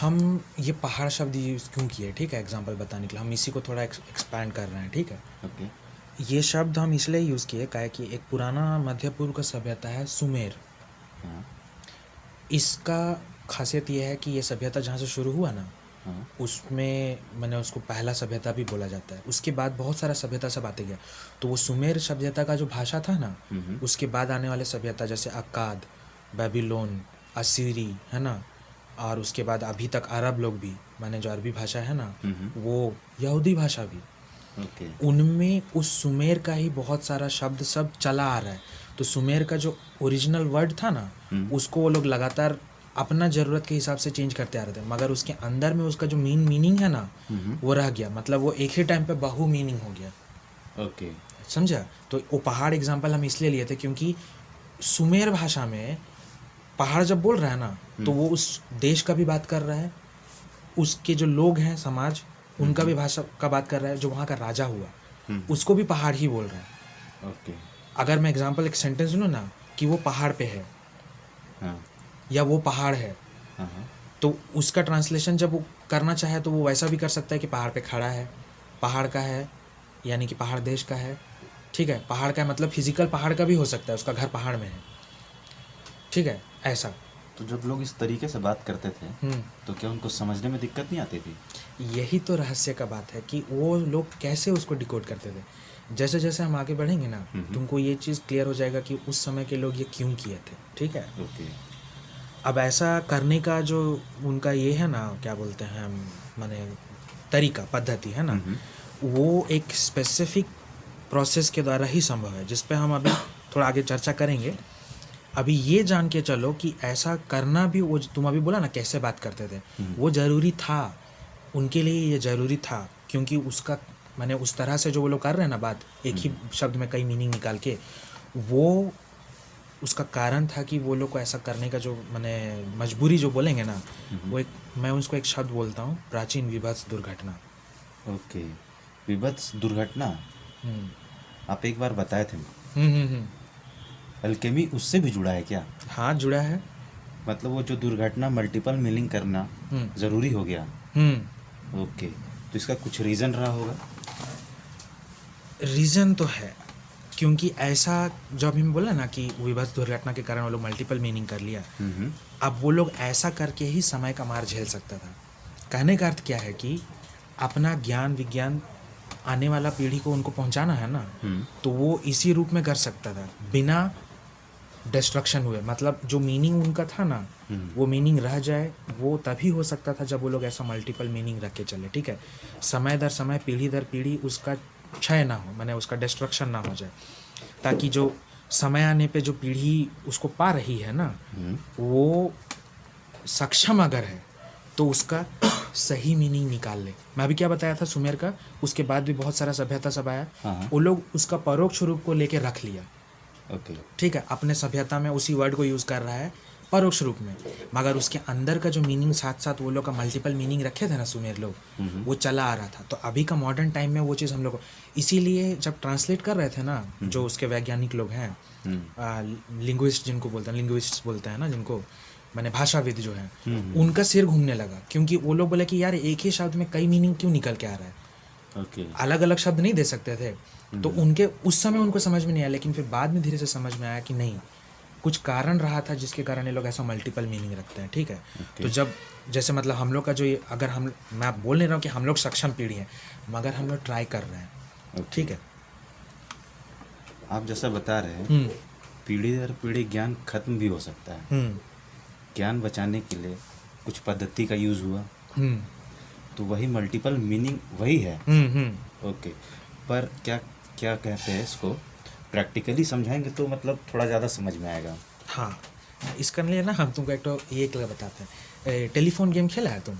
हम ये पहाड़ शब्द यूज़ क्यों किए, ठीक है, एग्जांपल बताने के लिए हम इसी को थोड़ा एक्सपैंड कर रहे हैं, ठीक है। ओके। ये शब्द हम इसलिए यूज़ किए काहे कि एक पुराना मध्य पूर्व का सभ्यता है सुमेर। इसका खासियत ये है कि ये सभ्यता जहाँ से शुरू हुआ ना, उसमें मैंने उसको पहला सभ्यता भी बोला जाता है। उसके बाद बहुत सारा सभ्यता सब आते गया, तो वो सुमेर सभ्यता का जो भाषा था ना, उसके बाद आने वाले सभ्यता जैसे अक्काद, बेबीलोन, असीरी, है ना, और उसके बाद अभी तक अरब लोग भी, माने जो अरबी भाषा है ना, वो यहूदी भाषा भी, उनमें उस सुमेर का ही बहुत सारा शब्द सब चला आ रहा है। तो सुमेर का जो ओरिजिनल वर्ड था ना, उसको वो लोग लगातार अपना ज़रूरत के हिसाब से चेंज करते आ रहे थे, मगर उसके अंदर में उसका जो मीनिंग है ना, वो रह गया, मतलब वो एक ही टाइम पे बहु मीनिंग हो गया। ओके, समझा। तो वो पहाड़ एग्जांपल हम इसलिए लिए थे क्योंकि सुमेर भाषा में पहाड़ जब बोल रहा है ना, तो वो उस देश का भी बात कर रहा है, उसके जो लोग हैं समाज, उनका भी भाषा का बात कर रहा है, जो वहाँ का राजा हुआ उसको भी पहाड़ ही बोल रहा है। ओके। अगर मैं एग्जांपल एक सेंटेंस लूँ ना कि वो पहाड़ पे है, या वो पहाड़ है, तो उसका ट्रांसलेशन जब वो करना चाहे तो वो वैसा भी कर सकता है कि पहाड़ पे खड़ा है, पहाड़ का है, यानी कि पहाड़ देश का है, ठीक है। पहाड़ का मतलब फिजिकल पहाड़ का भी हो सकता है, उसका घर पहाड़ में है, ठीक है, ऐसा। तो जब लोग इस तरीके से बात करते थे तो क्या उनको समझने में दिक्कत नहीं आती थी? यही तो रहस्य का बात है कि वो लोग कैसे उसको डिकोड करते थे। जैसे जैसे हम आगे बढ़ेंगे ना, तुमको ये चीज़ क्लियर हो जाएगा कि उस समय के लोग ये क्यों किए थे, ठीक है। ओके। अब ऐसा करने का जो उनका ये है ना, क्या बोलते हैं, माने तरीका, पद्धति है ना, वो एक स्पेसिफिक प्रोसेस के द्वारा ही संभव है, जिस पे हम अभी थोड़ा आगे चर्चा करेंगे। अभी ये जान के चलो कि ऐसा करना भी, वो तुम अभी बोला ना कैसे बात करते थे, वो ज़रूरी था उनके लिए, ये ज़रूरी था क्योंकि उसका माने उस तरह से जो वो लोग कर रहे हैं ना बात, एक ही शब्द में कई मीनिंग निकाल के, वो उसका कारण था कि वो लोग को ऐसा करने का जो माने मजबूरी जो बोलेंगे ना, वो एक, मैं उसको एक शब्द बोलता हूँ, प्राचीन विभत्स दुर्घटना। ओके, विभत्स दुर्घटना आप एक बार बताए थे। अल्केमी उससे भी जुड़ा है क्या? हाँ, जुड़ा है। मतलब वो जो दुर्घटना मल्टीपल मीनिंग करना ज़रूरी हो गया। ओके, तो इसका कुछ रीज़न रहा होगा? रीज़न तो है, क्योंकि ऐसा जब हम बोला ना कि विभत्स दुर्घटना के कारण वो लोग मल्टीपल मीनिंग कर लिया, अब वो लोग ऐसा करके ही समय का मार झेल सकता था। कहने का अर्थ क्या है कि अपना ज्ञान विज्ञान आने वाला पीढ़ी को उनको पहुंचाना है ना, तो वो इसी रूप में कर सकता था बिना डिस्ट्रक्शन हुए। मतलब जो मीनिंग उनका था ना, वो मीनिंग रह जाए, वो तभी हो सकता था जब वो लोग ऐसा मल्टीपल मीनिंग रख के चले, ठीक है। समय दर समय, पीढ़ी दर पीढ़ी उसका क्षय ना हो, माने उसका डिस्ट्रक्शन ना हो जाए, ताकि जो समय आने पे जो पीढ़ी उसको पा रही है ना, वो सक्षम अगर है तो उसका सही मीनिंग निकाल ले। मैं अभी क्या बताया था सुमेर का, उसके बाद भी बहुत सारा सभ्यता सब आया, वो लोग उसका परोक्ष रूप को लेके रख लिया, ओके, ठीक है। अपने सभ्यता में उसी वर्ड को यूज़ कर रहा है परोक्ष रूप में, मगर उसके अंदर का जो मीनिंग साथ साथ वो लोग का मल्टीपल मीनिंग रखे थे ना सुमेर लोग, वो चला आ रहा था। तो अभी का मॉडर्न टाइम में वो चीज़ हम लोग को, इसीलिए जब ट्रांसलेट कर रहे थे ना, जो उसके वैज्ञानिक लोग हैं, लिंग्विस्ट जिनको बोलते हैं, लिंग्विस्ट बोलते हैं ना जिनको, माने भाषाविद जो है, उनका सिर घूमने लगा, क्योंकि वो लोग बोले कि यार एक ही शब्द में कई मीनिंग क्यों निकल के आ रहा है, ओके, अलग अलग शब्द नहीं दे सकते थे। तो उनके उस समय उनको समझ में नहीं आया, लेकिन फिर बाद में धीरे से समझ में आया कि नहीं, कुछ कारण रहा था जिसके कारण ये लोग ऐसा मल्टीपल मीनिंग रखते हैं, ठीक है। तो जब जैसे मतलब हम लोग का जो ये, अगर हम, मैं बोल नहीं रहा हूँ कि हम लोग सक्षम पीढ़ी हैं, मगर हम लोग ट्राई कर रहे हैं, ठीक है। आप जैसा बता रहे हैं पीढ़ी दर पीढ़ी ज्ञान खत्म भी हो सकता है, ज्ञान बचाने के लिए कुछ पद्धति का यूज़ हुआ, तो वही मल्टीपल मीनिंग वही है। ओके, पर क्या क्या कहते हैं इसको, प्रैक्टिकली समझाएंगे तो मतलब थोड़ा ज़्यादा समझ में आएगा। हाँ, इसके लिए ना हम तुमको एक तो ये एक बताते हैं, टेलीफोन गेम खेला है तुम?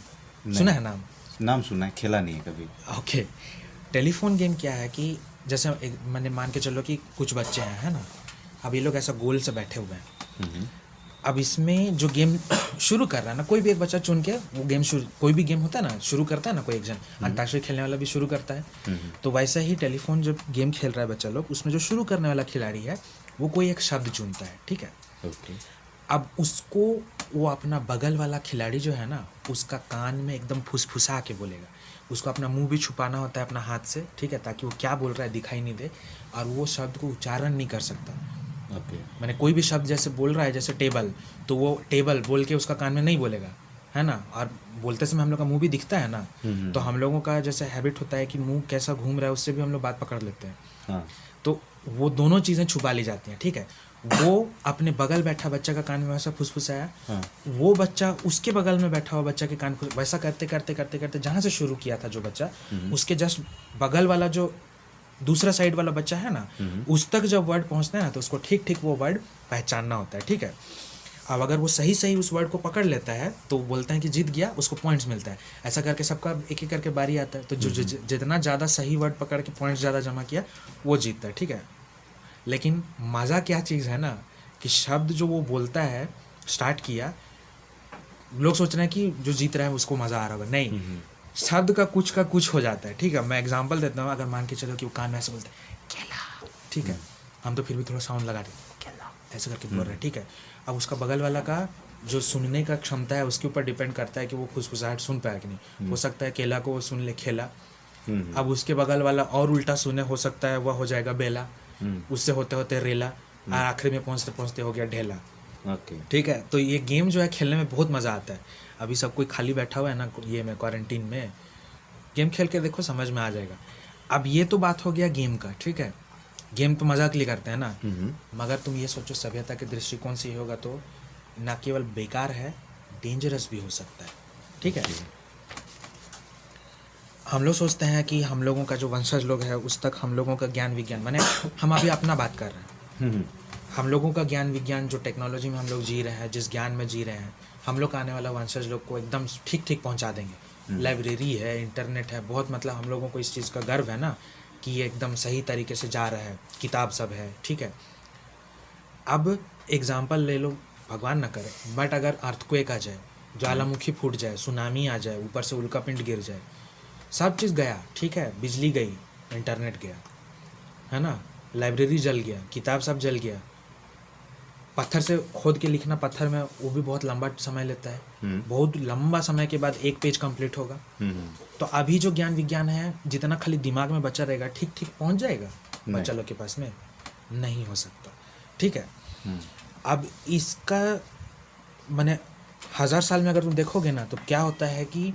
सुना है नाम? नाम सुना है, खेला नहीं है कभी। ओके, टेलीफोन गेम क्या है कि जैसे मैंने मान के चलो कि कुछ बच्चे हैं, है ना, अब ये लोग ऐसा गोल से बैठे हुए हैं। अब इसमें जो गेम शुरू कर रहा है ना, कोई भी एक बच्चा चुन के वो गेम शुरू, कोई भी गेम होता है ना, शुरू करता है ना, कोई एक जन अंताक्षरी खेलने वाला भी शुरू करता है, तो वैसा ही टेलीफोन जो गेम खेल रहा है बच्चा लोग, उसमें जो शुरू करने वाला खिलाड़ी है वो कोई एक शब्द चुनता है, ठीक है। ओके, अब उसको वो अपना बगल वाला खिलाड़ी जो है ना, उसका कान में एकदम फुसफुसा के बोलेगा, उसको अपना मुंह भी छुपाना होता है अपना हाथ से, ठीक है, ताकि वो क्या बोल रहा है दिखाई नहीं दे, और वो शब्द को उच्चारण नहीं कर सकता। ओके, मैंने कोई भी शब्द जैसे बोल रहा है, जैसे टेबल, तो वो टेबल बोल के उसका कान में नहीं बोलेगा, है ना। और बोलते समय हम लोग का मुंह भी दिखता है ना, तो हम लोगों का जैसे हैबिट होता है कि मुंह कैसा घूम रहा है उससे भी हम लोग बात पकड़ लेते हैं। हाँ, तो वो दोनों चीज़ें छुपा ली जाती हैं, ठीक है। वो अपने बगल बैठा बच्चा का कान में वैसा फुसफुसाया, वो बच्चा उसके बगल में बैठा हुआ बच्चा के कान वैसा करते करते करते करते जहाँ से शुरू किया था जो बच्चा, उसके जस्ट बगल वाला जो दूसरा साइड वाला बच्चा है ना, उस तक जब वर्ड पहुँचता है ना, तो उसको ठीक ठीक वो वर्ड पहचानना होता है, ठीक है। अब अगर वो सही सही उस वर्ड को पकड़ लेता है तो बोलते हैं कि जीत गया, उसको पॉइंट्स मिलता है। ऐसा करके सबका एक एक करके बारी आता है, तो जो जितना ज़्यादा सही वर्ड पकड़ के पॉइंट्स ज़्यादा जमा किया वो जीतता है, ठीक है। लेकिन मज़ा क्या चीज़ है ना, कि शब्द जो वो बोलता है, स्टार्ट किया, लोग सोच रहे हैं कि जो जीत रहा है उसको मज़ा आ रहा होगा, नहीं, शब्द का कुछ हो जाता है, ठीक है। मैं एग्जांपल देता हूँ, अगर मान के चलो कि वो कान में ऐसे बोलते हैं केला, ठीक है, हम तो फिर भी थोड़ा साउंड लगा देते हैं केला, ऐसे करके बोल रहे हैं, ठीक है। अब उसका बगल वाला का जो सुनने का क्षमता है उसके ऊपर डिपेंड करता है कि वो फुसफुसाहट सुन पाया कि नहीं। हो सकता है केला को वो सुन ले खेला, अब उसके बगल वाला और उल्टा सुने, हो सकता है वह हो जाएगा बेला, उससे होते होते रेला, और आखिरी में पहुँचते पहुँचते हो गया ढेला, ओके। ठीक है। तो ये गेम जो है खेलने में बहुत मज़ा आता है। अभी सब कोई खाली बैठा हुआ है ना, ये में क्वारंटीन में, गेम खेल के देखो, समझ में आ जाएगा। अब ये तो बात हो गया गेम का, ठीक है। गेम तो मजाक लिए करते हैं ना, मगर तुम ये सोचो सभ्यता के दृष्टिकोण से ही होगा तो ना केवल बेकार है, डेंजरस भी हो सकता है, ठीक है। हम लोग सोचते हैं कि हम लोगों का जो वंशज लोग है उस तक हम लोगों का ज्ञान विज्ञान, माने हम अभी अपना बात कर रहे हैं, हम लोगों का ज्ञान विज्ञान जो टेक्नोलॉजी में हम लोग जी रहे हैं, जिस ज्ञान में जी रहे हैं, हम लोग आने वाला वंशज लोग को एकदम ठीक ठीक पहुंचा देंगे। लाइब्रेरी है, इंटरनेट है, बहुत मतलब हम लोगों को इस चीज़ का गर्व है ना कि ये एकदम सही तरीके से जा रहा है, किताब सब है, ठीक है। अब एग्जाम्पल ले लो, भगवान ना करे, बट अगर अर्थक्वेक आ जाए, ज्वालामुखी फूट जाए, सुनामी आ जाए, ऊपर से उल्कापिंड गिर जाए, सब चीज़ गया, ठीक है, बिजली गई, इंटरनेट गया, है ना, लाइब्रेरी जल गया, किताब सब जल गया, पत्थर से खोद के लिखना पत्थर में वो भी बहुत लंबा समय लेता है, बहुत लंबा समय के बाद एक पेज कंप्लीट होगा। तो अभी जो ज्ञान विज्ञान है, जितना खाली दिमाग में बचा रहेगा, ठीक ठीक पहुंच जाएगा बच्चा लोग के पास में? नहीं हो सकता, ठीक है। अब इसका माने 1000 साल में अगर तुम देखोगे ना तो क्या होता है कि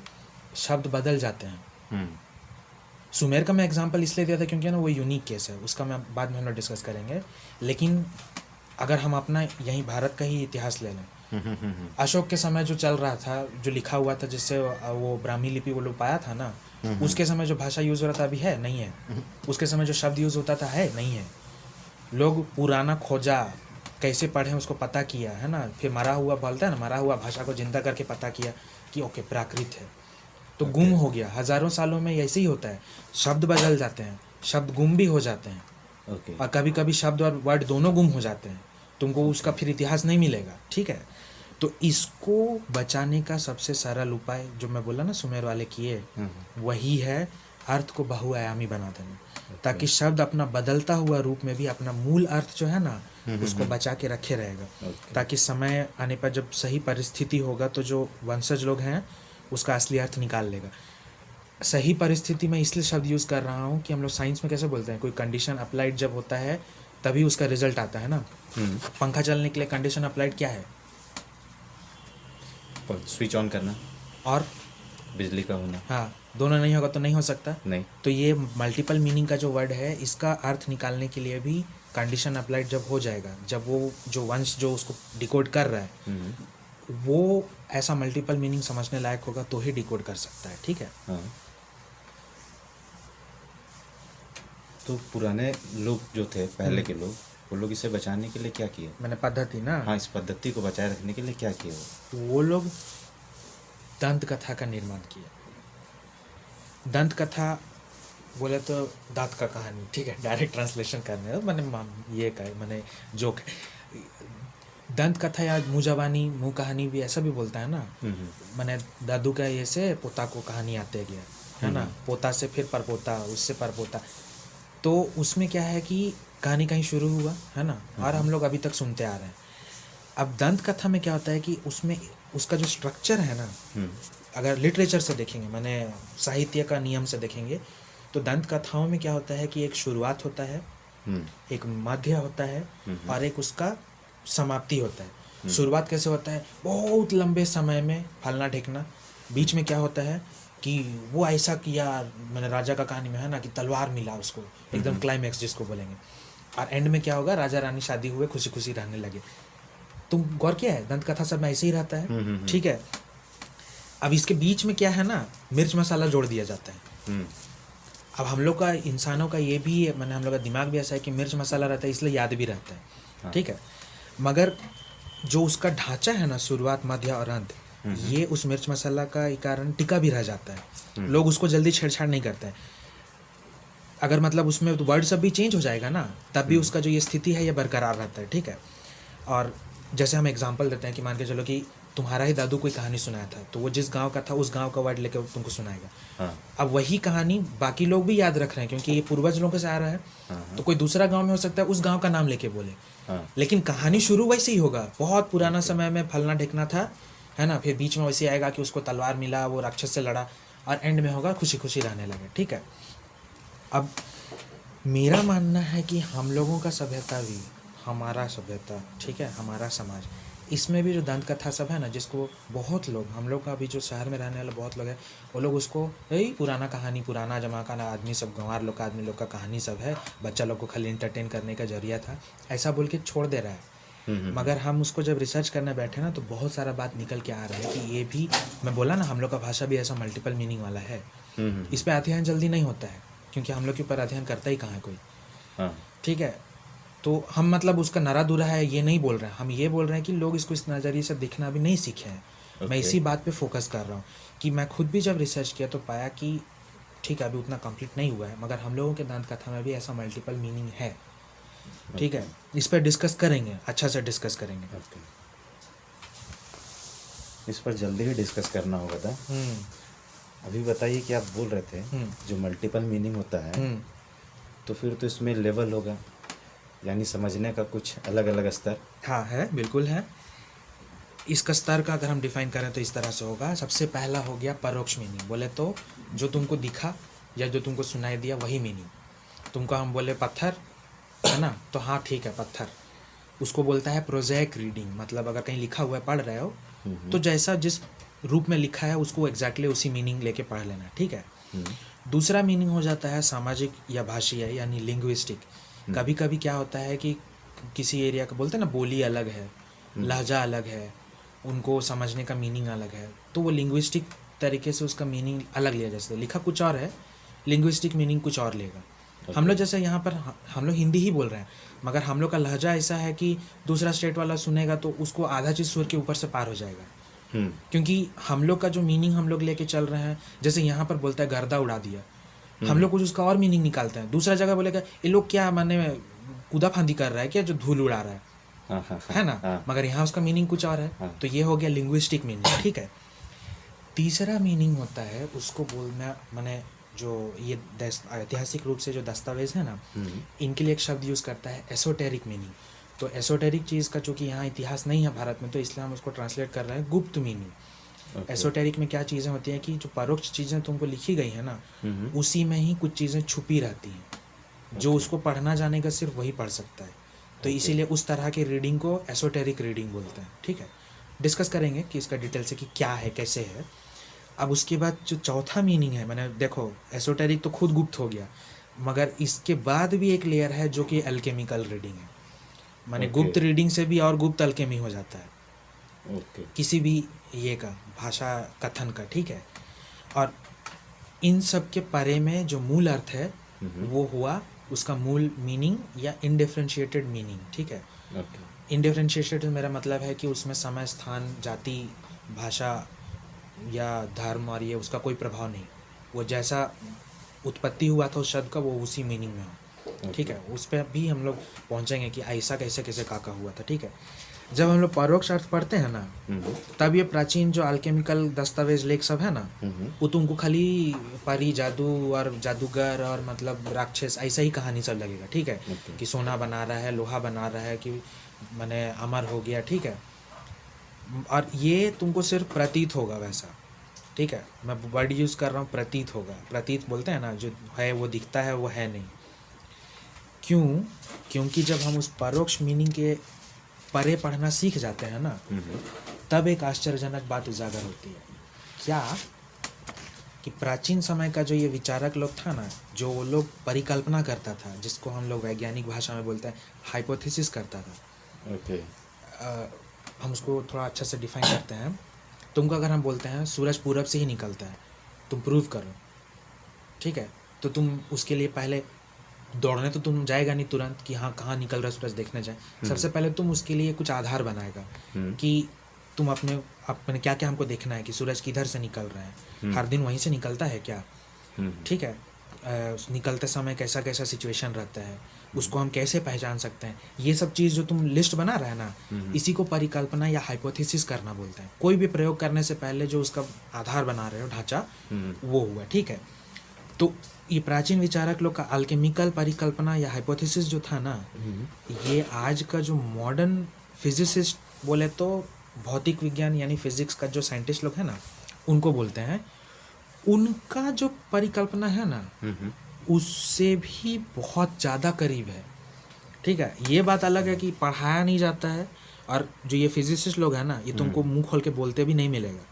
शब्द बदल जाते हैं। सुमेर का मैं एग्जांपल इसलिए दिया था क्योंकि ना वो यूनिक केस है, उसका मैं बाद में हम लोग डिस्कस करेंगे। लेकिन अगर हम अपना यहीं भारत का ही इतिहास ले लें, अशोक के समय जो चल रहा था, जो लिखा हुआ था, जिससे वो ब्राह्मी लिपि वो लोग पाया था ना, उसके समय जो भाषा यूज़ हो रहा था अभी है नहीं है, उसके समय जो शब्द यूज़ होता था है नहीं है। लोग पुराना खोजा, कैसे पढ़ें उसको पता किया, है ना, फिर मरा हुआ बोलता है ना, मरा हुआ भाषा को जिंदा करके पता किया कि ओके प्राकृत है, तो गुम हो गया। हज़ारों सालों में ऐसे ही होता है, शब्द बदल जाते हैं, शब्द गुम भी हो जाते हैं, और कभी कभी शब्द और वर्ड दोनों गुम हो जाते हैं, तुमको उसका फिर इतिहास नहीं मिलेगा, ठीक है। तो इसको बचाने का सबसे सरल उपाय जो मैं बोला ना सुमेर वाले किए, वही है अर्थ को बहुआयामी बना देना, ताकि शब्द अपना बदलता हुआ रूप में भी अपना मूल अर्थ जो है ना उसको बचा के रखे रहेगा, ताकि समय आने पर जब सही परिस्थिति होगा तो जो वंशज लोग हैं उसका असली अर्थ निकाल लेगा। सही परिस्थिति में इसलिए शब्द यूज़ कर रहा हूँ कि हम लोग साइंस में कैसे बोलते हैं, कोई कंडीशन अप्लाइड जब होता है तभी उसका रिजल्ट आता है ना। पंखा चलने के लिए कंडीशन अप्लाइड क्या है? स्विच ऑन करना और बिजली का होना। हाँ, दोनों नहीं होगा तो नहीं हो सकता। नहीं। तो ये मल्टीपल मीनिंग का जो वर्ड है, इसका अर्थ निकालने के लिए भी कंडीशन अप्लाइड जब हो जाएगा, जब वो जो वंश जो उसको डिकोड कर रहा है वो ऐसा मल्टीपल मीनिंग समझने लायक होगा तो ही डिकोड कर सकता है, ठीक है। हाँ। तो पुराने लोग जो थे, पहले के लोग, वो लोग इसे बचाने के लिए क्या किए? मैंने पद्धति ना, हाँ, इस पद्धति को बचाए रखने के लिए क्या किए? वो लोग दंत कथा का निर्माण किया। दंत कथा बोले तो दांत का कहानी, ठीक है, डायरेक्ट ट्रांसलेशन करने मैंने ये का मैंने जोक दंत कथा या मुँह जबानी, मुँह कहानी भी ऐसा भी बोलता है ना। मैंने दादू का ये से पोता को कहानी आते गया, है ना, पोता से फिर परपोता, उससे परपोता। तो उसमें क्या है कि कहानी कहीं शुरू हुआ, है ना, और हम लोग अभी तक सुनते आ रहे हैं। अब दंत कथा में क्या होता है कि उसमें उसका जो स्ट्रक्चर है ना, अगर लिटरेचर से देखेंगे, माने साहित्य का नियम से देखेंगे, तो दंत कथाओं में क्या होता है कि एक शुरुआत होता है, एक मध्य होता है, और एक उसका समाप्ति होता है। शुरुआत कैसे होता है? बहुत लंबे समय में फलना ढेकना। बीच में क्या होता है कि वो ऐसा किया, मैंने राजा का कहानी में है ना कि तलवार मिला उसको, एकदम क्लाइमैक्स जिसको बोलेंगे। और एंड में क्या होगा? राजा रानी शादी हुए, खुशी खुशी रहने लगे। तुम गौर किया है दंत कथा सब में ऐसे ही रहता है, ठीक है। अब इसके बीच में क्या है ना, मिर्च मसाला जोड़ दिया जाता है। अब हम लोग का, इंसानों का ये भी, मैंने हम लोग का दिमाग भी ऐसा है कि मिर्च मसाला रहता है इसलिए याद भी रहता है, ठीक है। मगर जो उसका ढांचा है ना, शुरुआत मध्य और अंत, ये उस मिर्च मसाला का कारण टिका भी रह जाता है। लोग उसको जल्दी छेड़छाड़ नहीं करते हैं। अगर मतलब उसमें वर्ड सब भी चेंज हो जाएगा ना, तब भी उसका जो ये स्थिति है ये बरकरार रहता है, ठीक है। और जैसे हम एग्जांपल देते हैं कि मान के चलो कि तुम्हारा ही दादू कोई कहानी सुनाया था, तो वो जिस गांव का था उस गांव का वर्ड लेकर तुमको सुनाएगा। अब वही कहानी बाकी लोग भी याद रख रहे हैं क्योंकि ये पूर्वज लोगों से आ रहा है। तो कोई दूसरा गांव में हो सकता है उस गांव का नाम लेके बोले, लेकिन कहानी शुरू वैसे ही होगा, बहुत पुराना समय में फलना ढेकना था, है ना, फिर बीच में वैसे आएगा कि उसको तलवार मिला, वो राक्षस से लड़ा, और एंड में होगा खुशी खुशी रहने लगे, ठीक है। अब मेरा मानना है कि हम लोगों का सभ्यता भी, हमारा सभ्यता, ठीक है, हमारा समाज इसमें भी जो दंत कथा सब है ना, जिसको बहुत लोग, हम लोग का भी जो शहर में रहने वाले बहुत लोग हैं, वो लोग उसको यही पुराना कहानी, पुराना जमा का ना आदमी सब, गंवार लोग का, आदमी लोग का कहानी सब है, बच्चा लोग को खाली इंटरटेन करने का जरिया था, ऐसा बोल के छोड़ दे रहा है। मगर हम उसको जब रिसर्च करने बैठे ना, तो बहुत सारा बात निकल के आ रहा है कि ये भी, मैं बोला ना, हम लोग का भाषा भी ऐसा मल्टीपल मीनिंग वाला है। इस पर अध्ययन जल्दी नहीं होता है, क्योंकि हम लोग के ऊपर अध्ययन करता ही कहाँ है कोई। हाँ, ठीक है, तो हम मतलब उसका नरा दूरा है ये नहीं बोल रहे हैं, हम ये बोल रहे हैं कि लोग इसको इस नज़रिए से देखना अभी नहीं सीखे हैं। मैं इसी बात पे फोकस कर रहा हूँ कि मैं खुद भी जब रिसर्च किया तो पाया कि ठीक है, अभी उतना कंप्लीट नहीं हुआ है, मगर हम लोगों के दंत कथा में भी ऐसा मल्टीपल मीनिंग है। ठीक है, इस पर डिस्कस करेंगे, अच्छा से डिस्कस करेंगे। ओके, इस पर जल्दी ही डिस्कस करना होगा था। अभी बताइए कि आप बोल रहे थे जो मल्टीपल मीनिंग होता है, तो फिर तो इसमें लेवल होगा, यानी समझने का कुछ अलग अलग स्तर। हाँ है, बिल्कुल है। इसका स्तर का अगर हम डिफाइन करें तो इस तरह से होगा। सबसे पहला हो गया परोक्ष मीनिंग, बोले तो जो तुमको दिखा या जो तुमको सुनाई दिया वही मीनिंग। तुमको हम बोले पत्थर है ना, तो हाँ ठीक है पत्थर, उसको बोलता है प्रोजेक्ट रीडिंग। मतलब अगर कहीं लिखा हुआ है, पढ़ रहे हो, तो जैसा जिस रूप में लिखा है उसको एग्जैक्टली उसी मीनिंग लेके पढ़ लेना। ठीक है। दूसरा मीनिंग हो जाता है सामाजिक या भाषीय, यानी लिंग्विस्टिक। कभी कभी क्या होता है कि किसी एरिया का, बोलते हैं ना, बोली अलग है, लहजा अलग है, उनको समझने का मीनिंग अलग है, तो वो लिंग्विस्टिक तरीके से उसका मीनिंग अलग लिया जा सकता है। लिखा कुछ और है, लिंग्विस्टिक मीनिंग कुछ और लेगा। हम लोग जैसे यहाँ पर हम लोग हिंदी ही बोल रहे हैं, मगर हम लोग का लहजा ऐसा है कि दूसरा स्टेट वाला सुनेगा तो उसको आधा चीज़ सुर के ऊपर से पार हो जाएगा। क्योंकि हम लोग का जो मीनिंग हम लोग लेके चल रहे हैं, जैसे यहाँ पर बोलता है गर्दा उड़ा दिया, हम लोग कुछ उसका और मीनिंग निकालते हैं। दूसरा जगह बोलेगा ये लोग क्या माने कूदा फांदी कर रहा है क्या, जो धूल उड़ा रहा है, है ना। मगर यहाँ उसका मीनिंग कुछ और है। तो ये हो गया लिंग्विस्टिक मीनिंग। ठीक है। तीसरा मीनिंग होता है, उसको बोलना माने जो ये ऐतिहासिक रूप से जो दस्तावेज है ना, इनके लिए एक शब्द यूज़ करता है एसोटेरिक मीनिंग। तो एसोटेरिक चीज़ का चूँकि यहाँ इतिहास नहीं है भारत में, तो इसलिए हम उसको ट्रांसलेट कर रहे हैं गुप्त मीनिंग। एसोटेरिक में क्या चीज़ें होती हैं कि जो परोक्ष चीज़ें तुमको लिखी गई है ना, उसी में ही कुछ चीज़ें छुपी रहती हैं, जो उसको पढ़ना जानेगा सिर्फ वही पढ़ सकता है। तो इसीलिए उस तरह के रीडिंग को एसोटेरिक रीडिंग बोलते हैं। ठीक है, डिस्कस करेंगे कि इसका डिटेल से कि क्या है, कैसे है। अब उसके बाद जो चौथा मीनिंग है, मैंने देखो एसोटेरिक तो खुद गुप्त हो गया, मगर इसके बाद भी एक लेयर है जो कि अल्केमिकल रीडिंग है। माने गुप्त रीडिंग से भी और गुप्त अल्केमी हो जाता है किसी भी ये का भाषा कथन का। ठीक है। और इन सब के परे में जो मूल अर्थ है वो हुआ उसका मूल मीनिंग या इनडिफरेंशिएटेड मीनिंग। ठीक है। इनडिफरेंशिएटेड मेरा मतलब है कि उसमें समय, स्थान, जाति, भाषा या धर्म और ये उसका कोई प्रभाव नहीं, वो जैसा उत्पत्ति हुआ था उस शब्द का वो उसी मीनिंग में हो। ठीक है। उस पर भी हम लोग पहुंचेंगे कि ऐसा कैसे कैसे का हुआ था। ठीक है। जब हम लोग परोक्ष अर्थ पढ़ते हैं ना, तब ये प्राचीन जो अल्केमिकल दस्तावेज लेख सब है ना, वो तुमको खाली परी, जादू और जादूगर और मतलब राक्षस ऐसा ही कहानी सब लगेगा। ठीक है। कि सोना बना रहा है, लोहा बना रहा है, कि मैंने अमर हो गया। ठीक है। और ये तुमको सिर्फ प्रतीत होगा वैसा। ठीक है। मैं वर्ड यूज़ कर रहा हूँ, प्रतीत होगा। प्रतीत बोलते हैं ना, जो है वो दिखता है, वो है नहीं। क्यों? क्योंकि जब हम उस परोक्ष मीनिंग के परे पढ़ना सीख जाते हैं ना, तब एक आश्चर्यजनक बात उजागर होती है। क्या? कि प्राचीन समय का जो ये विचारक लोग था ना, जो वो लोग परिकल्पना करता था, जिसको हम लोग वैज्ञानिक भाषा में बोलते हैं हाइपोथेसिस करता था। हम उसको थोड़ा अच्छा से डिफाइन करते हैं। तुमको अगर हम बोलते हैं सूरज पूरब से ही निकलता है, तुम प्रूव करो। ठीक है। तो तुम उसके लिए पहले दौड़ने तो तुम जाएगा नहीं तुरंत कि हाँ कहाँ निकल रहा है सूरज देखने जाए। सबसे पहले तुम उसके लिए कुछ आधार बनाएगा कि तुम अपने क्या क्या हमको देखना है कि सूरज किधर से निकल रहा है, हर दिन वहीं से निकलता है क्या। ठीक है। निकलते समय कैसा कैसा सिचुएशन रहता है, उसको हम कैसे पहचान सकते हैं। ये सब चीज़ जो तुम लिस्ट बना रहे हैं ना, इसी को परिकल्पना या हाइपोथेसिस करना बोलते हैं। कोई भी प्रयोग करने से पहले जो उसका आधार बना रहे हो, ढांचा, वो हुआ। ठीक है। तो ये प्राचीन विचारक लोग का अल्केमिकल परिकल्पना या हाइपोथेसिस जो था ना, ये आज का जो मॉडर्न फिजिसिस्ट बोले तो भौतिक विज्ञान यानी फिजिक्स का जो साइंटिस्ट लोग हैं ना, उनको बोलते हैं। उनका जो परिकल्पना है ना, उससे भी बहुत ज़्यादा करीब है। ठीक है। ये बात अलग है कि पढ़ाया नहीं जाता है और जो ये फिजिसिस्ट लोग हैं ना, ये तुमको मुंह खोल के बोलते भी नहीं मिलेगा।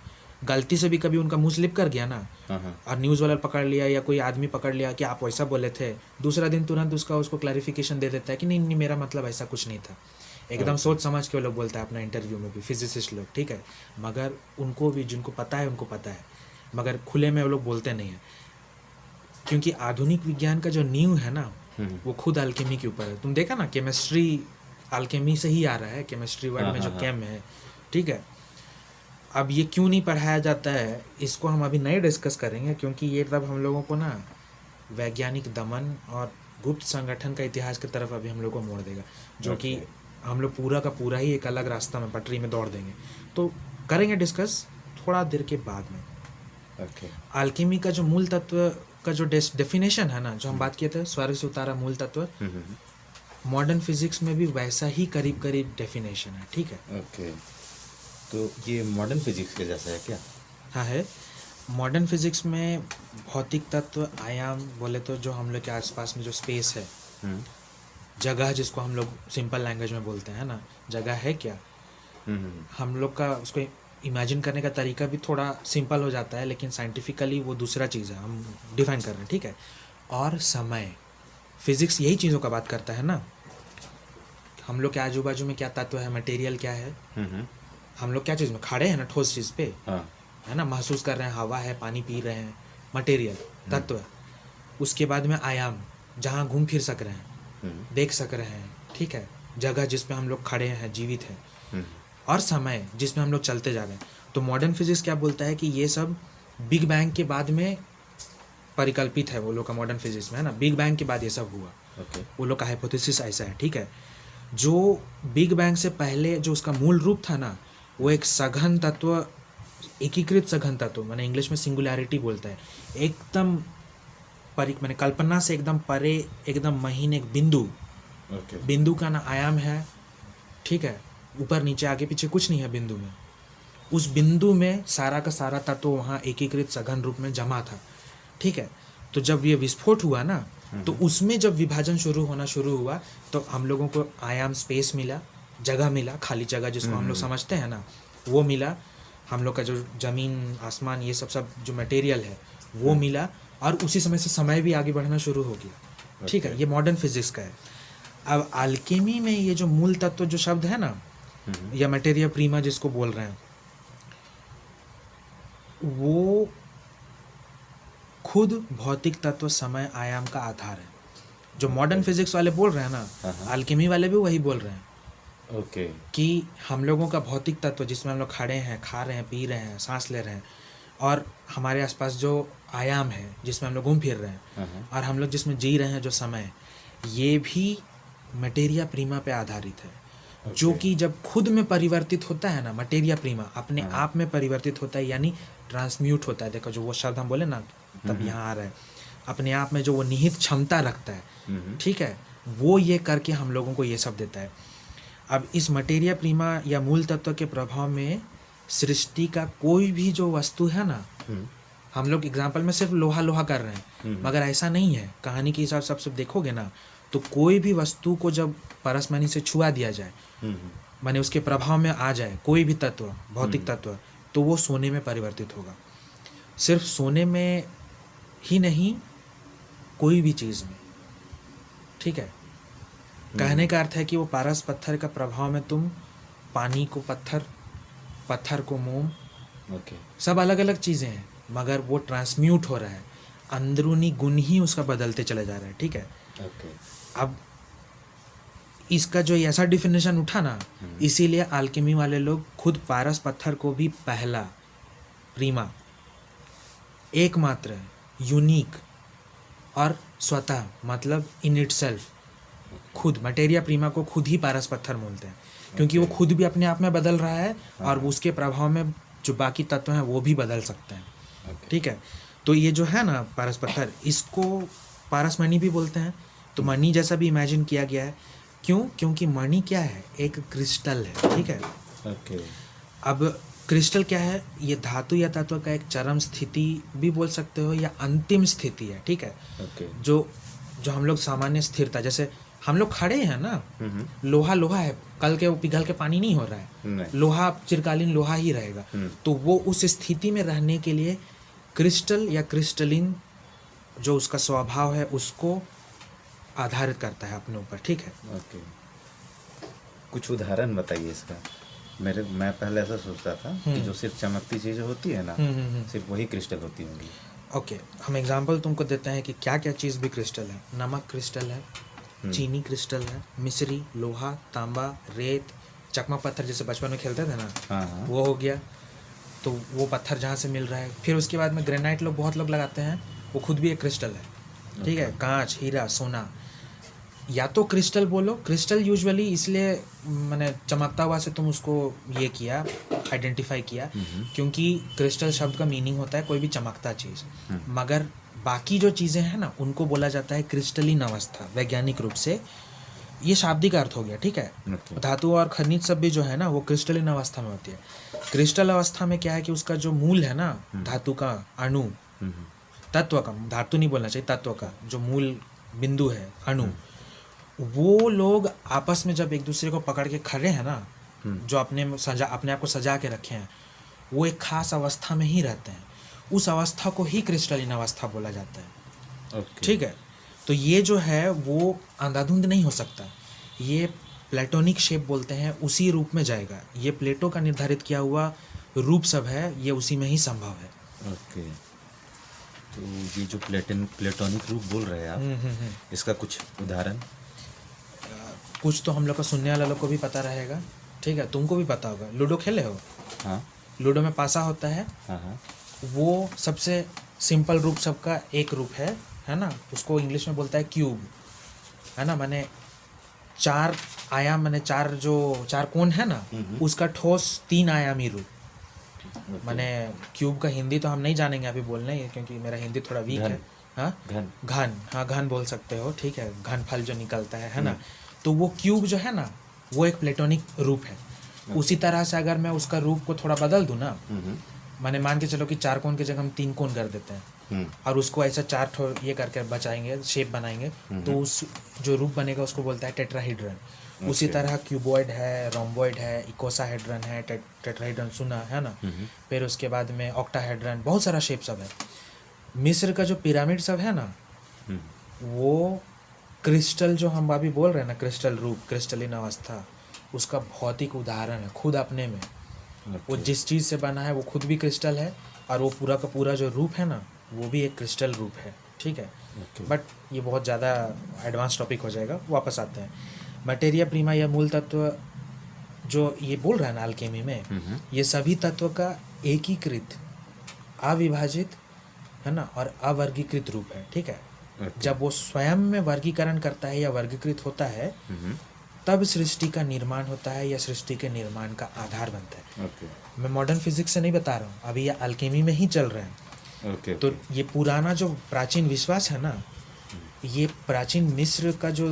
गलती से भी कभी उनका मुंह स्लिप कर गया ना, और न्यूज़ वाला पकड़ लिया या कोई आदमी पकड़ लिया कि आप वैसा बोले थे, दूसरा दिन तुरंत उसको क्लैरिफिकेशन दे देता है कि नहीं नहीं, मेरा मतलब ऐसा कुछ नहीं था। एकदम सोच समझ के वो लोग बोलता है अपना इंटरव्यू में भी, फिजिसिस्ट लोग, ठीक है। मगर उनको भी, जिनको पता है उनको पता है, मगर खुले में वो लोग बोलते नहीं हैं, क्योंकि आधुनिक विज्ञान का जो नींव है ना, वो खुद अल्केमी के ऊपर है। तुम देखा ना, केमिस्ट्री अल्केमी से ही आ रहा है, केमिस्ट्री वर्ड में जो केम है, ठीक है। अब ये क्यों नहीं पढ़ाया जाता है, इसको हम अभी नहीं डिस्कस करेंगे, क्योंकि ये तब हम लोगों को ना वैज्ञानिक दमन और गुप्त संगठन का इतिहास की तरफ अभी हम लोग को मोड़ देगा, जो कि हम लोग पूरा का पूरा ही एक अलग रास्ता में, पटरी में दौड़ देंगे। तो करेंगे डिस्कस थोड़ा देर के बाद में। अल्केमी का जो मूल तत्व का जो डेफिनेशन है ना, जो हम बात किए थे, स्वर्ग से उतारा मूल तत्व, मॉडर्न फिजिक्स में भी वैसा ही करीब करीब डेफिनेशन है, ठीक है। तो ये मॉडर्न फिजिक्स के जैसा है क्या? हाँ है। मॉडर्न फिजिक्स में भौतिक तत्व, आयाम बोले तो जो हम लोग के आसपास में जो स्पेस है, जगह जिसको हम लोग सिंपल लैंग्वेज में बोलते हैं ना, जगह है क्या, हम लोग का उसको इमेजिन करने का तरीका भी थोड़ा सिंपल हो जाता है, लेकिन साइंटिफिकली वो दूसरा चीज़ है, हम डिफाइन कर रहे हैं, ठीक है। और समय, फिजिक्स यही चीज़ों का बात करता है ना, हम लोग के आजू बाजू में क्या तत्व है, मटेरियल क्या है, हम लोग क्या चीज़ में खड़े हैं ना, ठोस चीज़ पे, है ना, महसूस कर रहे हैं, हवा है, पानी पी रहे हैं, मटेरियल तत्व। उसके बाद में आयाम, जहाँ घूम फिर सक रहे हैं, देख सक रहे हैं, ठीक है, जगह जिस पे हम लोग खड़े हैं, जीवित हैं, और समय जिसमें हम लोग चलते जा रहे हैं। तो मॉडर्न फिजिक्स क्या बोलता है कि ये सब बिग बैंग के बाद में परिकल्पित है, वो लोग का मॉडर्न फिजिक्स में, है ना, बिग बैंग के बाद ये सब हुआ। वो लोग का हाइपोथेसिस ऐसा है, ठीक है। जो बिग बैंग से पहले जो उसका मूल रूप था ना, वो एक सघन तत्व, एकीकृत सघन तत्व, मैंने इंग्लिश में सिंगुलैरिटी बोलता है, एकदम मैंने कल्पना से एकदम परे, एकदम महीन एक बिंदु, बिंदु का ना आयाम है, ठीक है, ऊपर नीचे आगे पीछे कुछ नहीं है बिंदु में। उस बिंदु में सारा का सारा तत्व वहाँ एकीकृत सघन रूप में जमा था, ठीक है। तो जब ये विस्फोट हुआ ना, तो उसमें जब विभाजन होना शुरू हुआ, तो हम लोगों को आयाम, स्पेस मिला, जगह मिला, खाली जगह जिसको हम लोग समझते हैं ना, वो मिला। हम लोग का जो ज़मीन, आसमान, ये सब जो मटेरियल है वो मिला, और उसी समय से समय भी आगे बढ़ना शुरू हो गया, ठीक है। ये मॉडर्न फिजिक्स का है। अब अल्केमी में ये जो मूल तत्व जो शब्द है ना, या मटेरिया प्रीमा जिसको बोल रहे हैं, वो खुद भौतिक तत्व, समय, आयाम का आधार है। जो मॉडर्न फिजिक्स वाले बोल रहे हैं ना, अल्केमी वाले भी वही बोल रहे हैं, कि हम लोगों का भौतिक तत्व जिसमें हम लोग खड़े हैं, खा रहे हैं, पी रहे हैं, सांस ले रहे हैं, और हमारे आसपास जो आयाम है जिसमें हम लोग घूम फिर रहे हैं, और हम लोग जिसमें जी रहे हैं, जो समय, ये भी मटेरिया प्रीमा पे आधारित है। जो कि जब खुद में परिवर्तित होता है ना, मटेरिया प्रीमा अपने आप में परिवर्तित होता है, यानी ट्रांसम्यूट होता है। देखो जो वो शब्द हम बोले ना, तब यहाँ आ रहा है, अपने आप में जो वो निहित क्षमता रखता है, ठीक है, वो ये करके हम लोगों को ये सब देता है। अब इस मटेरिया प्रीमा या मूल तत्व के प्रभाव में सृष्टि का कोई भी जो वस्तु है ना, हम लोग एग्जाम्पल में सिर्फ लोहा लोहा कर रहे हैं, मगर ऐसा नहीं है। कहानी के हिसाब से आप सब देखोगे ना, तो कोई भी वस्तु को जब परसमनी से छुआ दिया जाए, माने उसके प्रभाव में आ जाए कोई भी तत्व, भौतिक तत्व, तो वो सोने में परिवर्तित होगा। सिर्फ सोने में ही नहीं, कोई भी चीज़ में, ठीक है। कहने का अर्थ है कि वो पारस पत्थर का प्रभाव में तुम पानी को पत्थर, पत्थर को मोम, सब अलग अलग चीज़ें हैं, मगर वो ट्रांसम्यूट हो रहा है, अंदरूनी गुण ही उसका बदलते चले जा रहा है, ठीक है। अब इसका जो ऐसा डिफिनेशन उठा ना, इसीलिए अल्केमी वाले लोग खुद पारस पत्थर को भी पहला, प्रीमा, एकमात्र, यूनिक और स्वतः, मतलब इन इटसेल्फ, खुद मटेरिया प्रीमा को खुद ही पारस पत्थर बोलते हैं, क्योंकि वो खुद भी अपने आप में बदल रहा है, और उसके प्रभाव में जो बाकी तत्व हैं वो भी बदल सकते हैं, ठीक है। तो ये जो है ना पारस पत्थर, इसको पारस मणि भी बोलते हैं। तो मणि जैसा भी इमेजिन किया गया है, क्यों? क्योंकि मणि क्या है, एक क्रिस्टल है, ठीक है। अब क्रिस्टल क्या है, ये धातु या तत्व का एक चरम स्थिति भी बोल सकते हो, या अंतिम स्थिति है, ठीक है। जो हम लोग सामान्य स्थिरता, जैसे हम लोग खड़े हैं ना, लोहा लोहा है, कल के वो पिघल के पानी नहीं हो रहा है, नहीं। लोहा चिरकालीन लोहा ही रहेगा। तो वो उस स्थिति में रहने के लिए क्रिस्टल या क्रिस्टलिन जो उसका स्वभाव है उसको आधारित करता है अपने ऊपर, ठीक है। ओके, कुछ उदाहरण बताइए इसका। मैं पहले ऐसा सोचता था कि जो सिर्फ चमकती चीज़ें होती है ना, सिर्फ वही क्रिस्टल होती होंगी। ओके, हम एग्जांपल तुमको देते हैं कि क्या क्या चीज़ भी क्रिस्टल है। नमक क्रिस्टल है, चीनी क्रिस्टल है, मिश्री, लोहा, तांबा, रेत, चकमा पत्थर जैसे बचपन में खेलते थे ना, हाँ। वो हो गया। तो वो पत्थर जहाँ से मिल रहा है। फिर उसके बाद में ग्रेनाइट लोग बहुत लोग लगाते हैं, वो खुद भी एक क्रिस्टल है, ठीक है। कांच, हीरा, सोना, या तो क्रिस्टल बोलो। क्रिस्टल यूजुअली इसलिए मैंने चमकता हुआ से तुम उसको ये किया, आइडेंटिफाई किया, क्योंकि क्रिस्टल शब्द का मीनिंग होता है कोई भी चमकता चीज़। मगर बाकी जो चीज़ें हैं ना उनको बोला जाता है क्रिस्टलीन अवस्था, वैज्ञानिक रूप से। ये शाब्दिक अर्थ हो गया, ठीक है। धातु और खनिज सब भी जो है ना वो क्रिस्टलीन अवस्था में होती है। क्रिस्टल अवस्था में क्या है कि उसका जो मूल है ना, धातु का अणु, तत्व का, धातु नहीं बोलना चाहिए, तत्व का जो मूल बिंदु है, अणु, वो लोग आपस में जब एक दूसरे को पकड़ के खड़े हैं ना, जो अपने आप को सजा के रखे हैं, वो एक खास अवस्था में ही रहते हैं। उस अवस्था को ही क्रिस्टलीन अवस्था बोला जाता है, ठीक है। तो ये जो है वो अंधाधुंध नहीं हो सकता, ये प्लेटोनिक शेप बोलते हैं, उसी रूप में जाएगा। ये प्लेटो का निर्धारित किया हुआ रूप सब है, ये उसी में ही संभव है। ओके, तो ये जो प्लेटोनिक रूप बोल रहे हैं आप, इसका कुछ उदाहरण? कुछ तो हम लोग का सुनने वाला लोग को भी पता रहेगा, ठीक है। तुमको भी पता होगा, लूडो खेले हो? हाँ। लूडो में पासा होता है, हाँ। वो सबसे सिंपल रूप सबका एक रूप है ना। उसको इंग्लिश में बोलता है क्यूब, है ना। माने चार आयाम, माने चार कोण है ना, उसका ठोस 3 आयामी रूप। माने क्यूब का हिंदी तो हम नहीं जानेंगे अभी बोलने, क्योंकि मेरा हिंदी थोड़ा वीक है। हाँ, घन, हाँ घन बोल सकते हो, ठीक है। घन फल जो निकलता है ना, तो वो क्यूब जो है ना वो एक प्लेटोनिक रूप है। उसी तरह से अगर मैं उसका रूप को थोड़ा बदल दूँ ना, माने मान के चलो कि 4 कोण की जगह हम 3 कोण कर देते हैं, और उसको ऐसा 4 ठो ये करके बचाएंगे, शेप बनाएंगे, तो उस जो रूप बनेगा उसको बोलता है टेट्राहीड्रन। उसी तरह क्यूबॉइड है, रोम्बॉइड है, इकोसाहेड्रन है, टेट्राहीड्रन सुना है ना। फिर उसके बाद में ऑक्टाहेड्रन, बहुत सारा शेप सब है। मिस्र का जो पिरामिड सब है ना, वो क्रिस्टल जो हम अभी बोल रहे हैं ना, क्रिस्टल रूप, क्रिस्टलीन अवस्था, उसका भौतिक उदाहरण है खुद अपने में। वो जिस चीज़ से बना है वो खुद भी क्रिस्टल है, और वो पूरा का पूरा जो रूप है ना वो भी एक क्रिस्टल रूप है, ठीक है। बट ये बहुत ज़्यादा एडवांस टॉपिक हो जाएगा, वापस आते हैं। मटेरिया प्रीमा या मूल तत्व जो ये बोल रहा है ना अल्केमी में, ये सभी तत्व का एकीकृत, अविभाजित, है ना, और अवर्गीकृत रूप है, ठीक है। जब वो स्वयं में वर्गीकरण करता है या वर्गीकृत होता है, तब सृष्टि का निर्माण होता है या सृष्टि के निर्माण का आधार बनता है। मैं मॉडर्न फिजिक्स से नहीं बता रहा हूँ, अभी ये अल्केमी में ही चल रहे हैं। तो ये पुराना जो प्राचीन विश्वास है ना, ये प्राचीन मिस्र का जो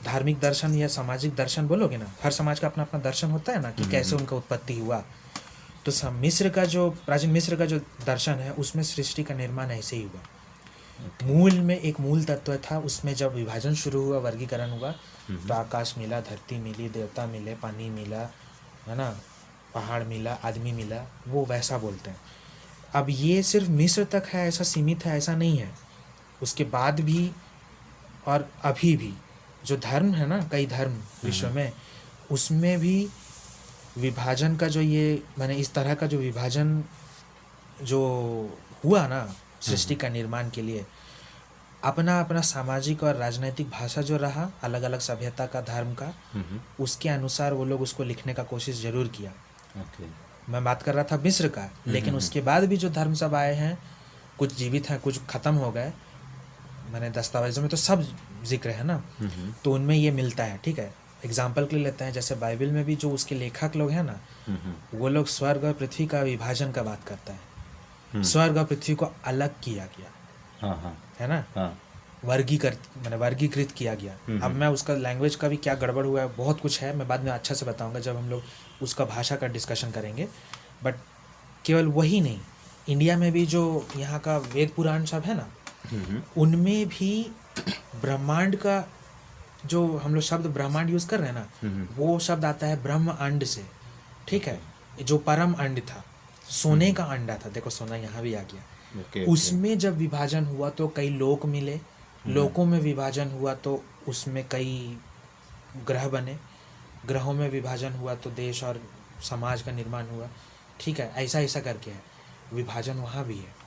धार्मिक दर्शन या सामाजिक दर्शन बोलोगे ना, हर समाज का अपना अपना दर्शन होता है ना कि कैसे उनका उत्पत्ति हुआ। तो मिस्र का जो प्राचीन मिस्र का जो दर्शन है उसमें सृष्टि का निर्माण ऐसे ही हुआ। मूल में एक मूल तत्व था, उसमें जब विभाजन शुरू हुआ, वर्गीकरण हुआ, तो आकाश मिला, धरती मिली, देवता मिले, पानी मिला, है ना, पहाड़ मिला, आदमी मिला, वो वैसा बोलते हैं। अब ये सिर्फ मिस्र तक है, ऐसा सीमित है, ऐसा नहीं है। उसके बाद भी और अभी भी जो धर्म है ना, कई धर्म विश्व में, उसमें भी विभाजन का जो ये मैंने इस तरह का जो विभाजन जो हुआ ना सृष्टि का निर्माण के लिए, अपना अपना सामाजिक और राजनीतिक भाषा जो रहा अलग अलग सभ्यता का, धर्म का, उसके अनुसार वो लोग उसको लिखने का कोशिश जरूर किया। मैं बात कर रहा था मिस्र का, लेकिन उसके बाद भी जो धर्म सब आए हैं, कुछ जीवित हैं, कुछ खत्म हो गए, मैंने दस्तावेजों में तो सब जिक्र है ना, तो उनमें ये मिलता है, ठीक है। एग्जाम्पल के लिए लेते हैं, जैसे बाइबल में भी जो उसके लेखक लोग हैं ना, वो लोग स्वर्ग और पृथ्वी का विभाजन का बात करता है। स्वर्ग और पृथ्वी को अलग किया गया, है ना, वर्गीकृत किया गया। अब मैं उसका लैंग्वेज का भी क्या गड़बड़ हुआ है, बहुत कुछ है, मैं बाद में अच्छा से बताऊंगा जब हम लोग उसका भाषा का डिस्कशन करेंगे। बट केवल वही नहीं, इंडिया में भी जो यहाँ का वेद पुराण सब है ना, उनमें भी ब्रह्मांड का जो हम लोग शब्द ब्रह्मांड यूज कर रहे हैं ना, वो शब्द आता है ब्रह्म अंड से, ठीक है, जो परम अंड था, सोने का अंडा था, देखो सोना यहाँ भी आ गया। उसमें जब विभाजन हुआ तो कई लोक मिले, लोकों में विभाजन हुआ तो उसमें कई ग्रह बने, ग्रहों में विभाजन हुआ तो देश और समाज का निर्माण हुआ, ठीक है, ऐसा ऐसा करके है, विभाजन वहाँ भी है।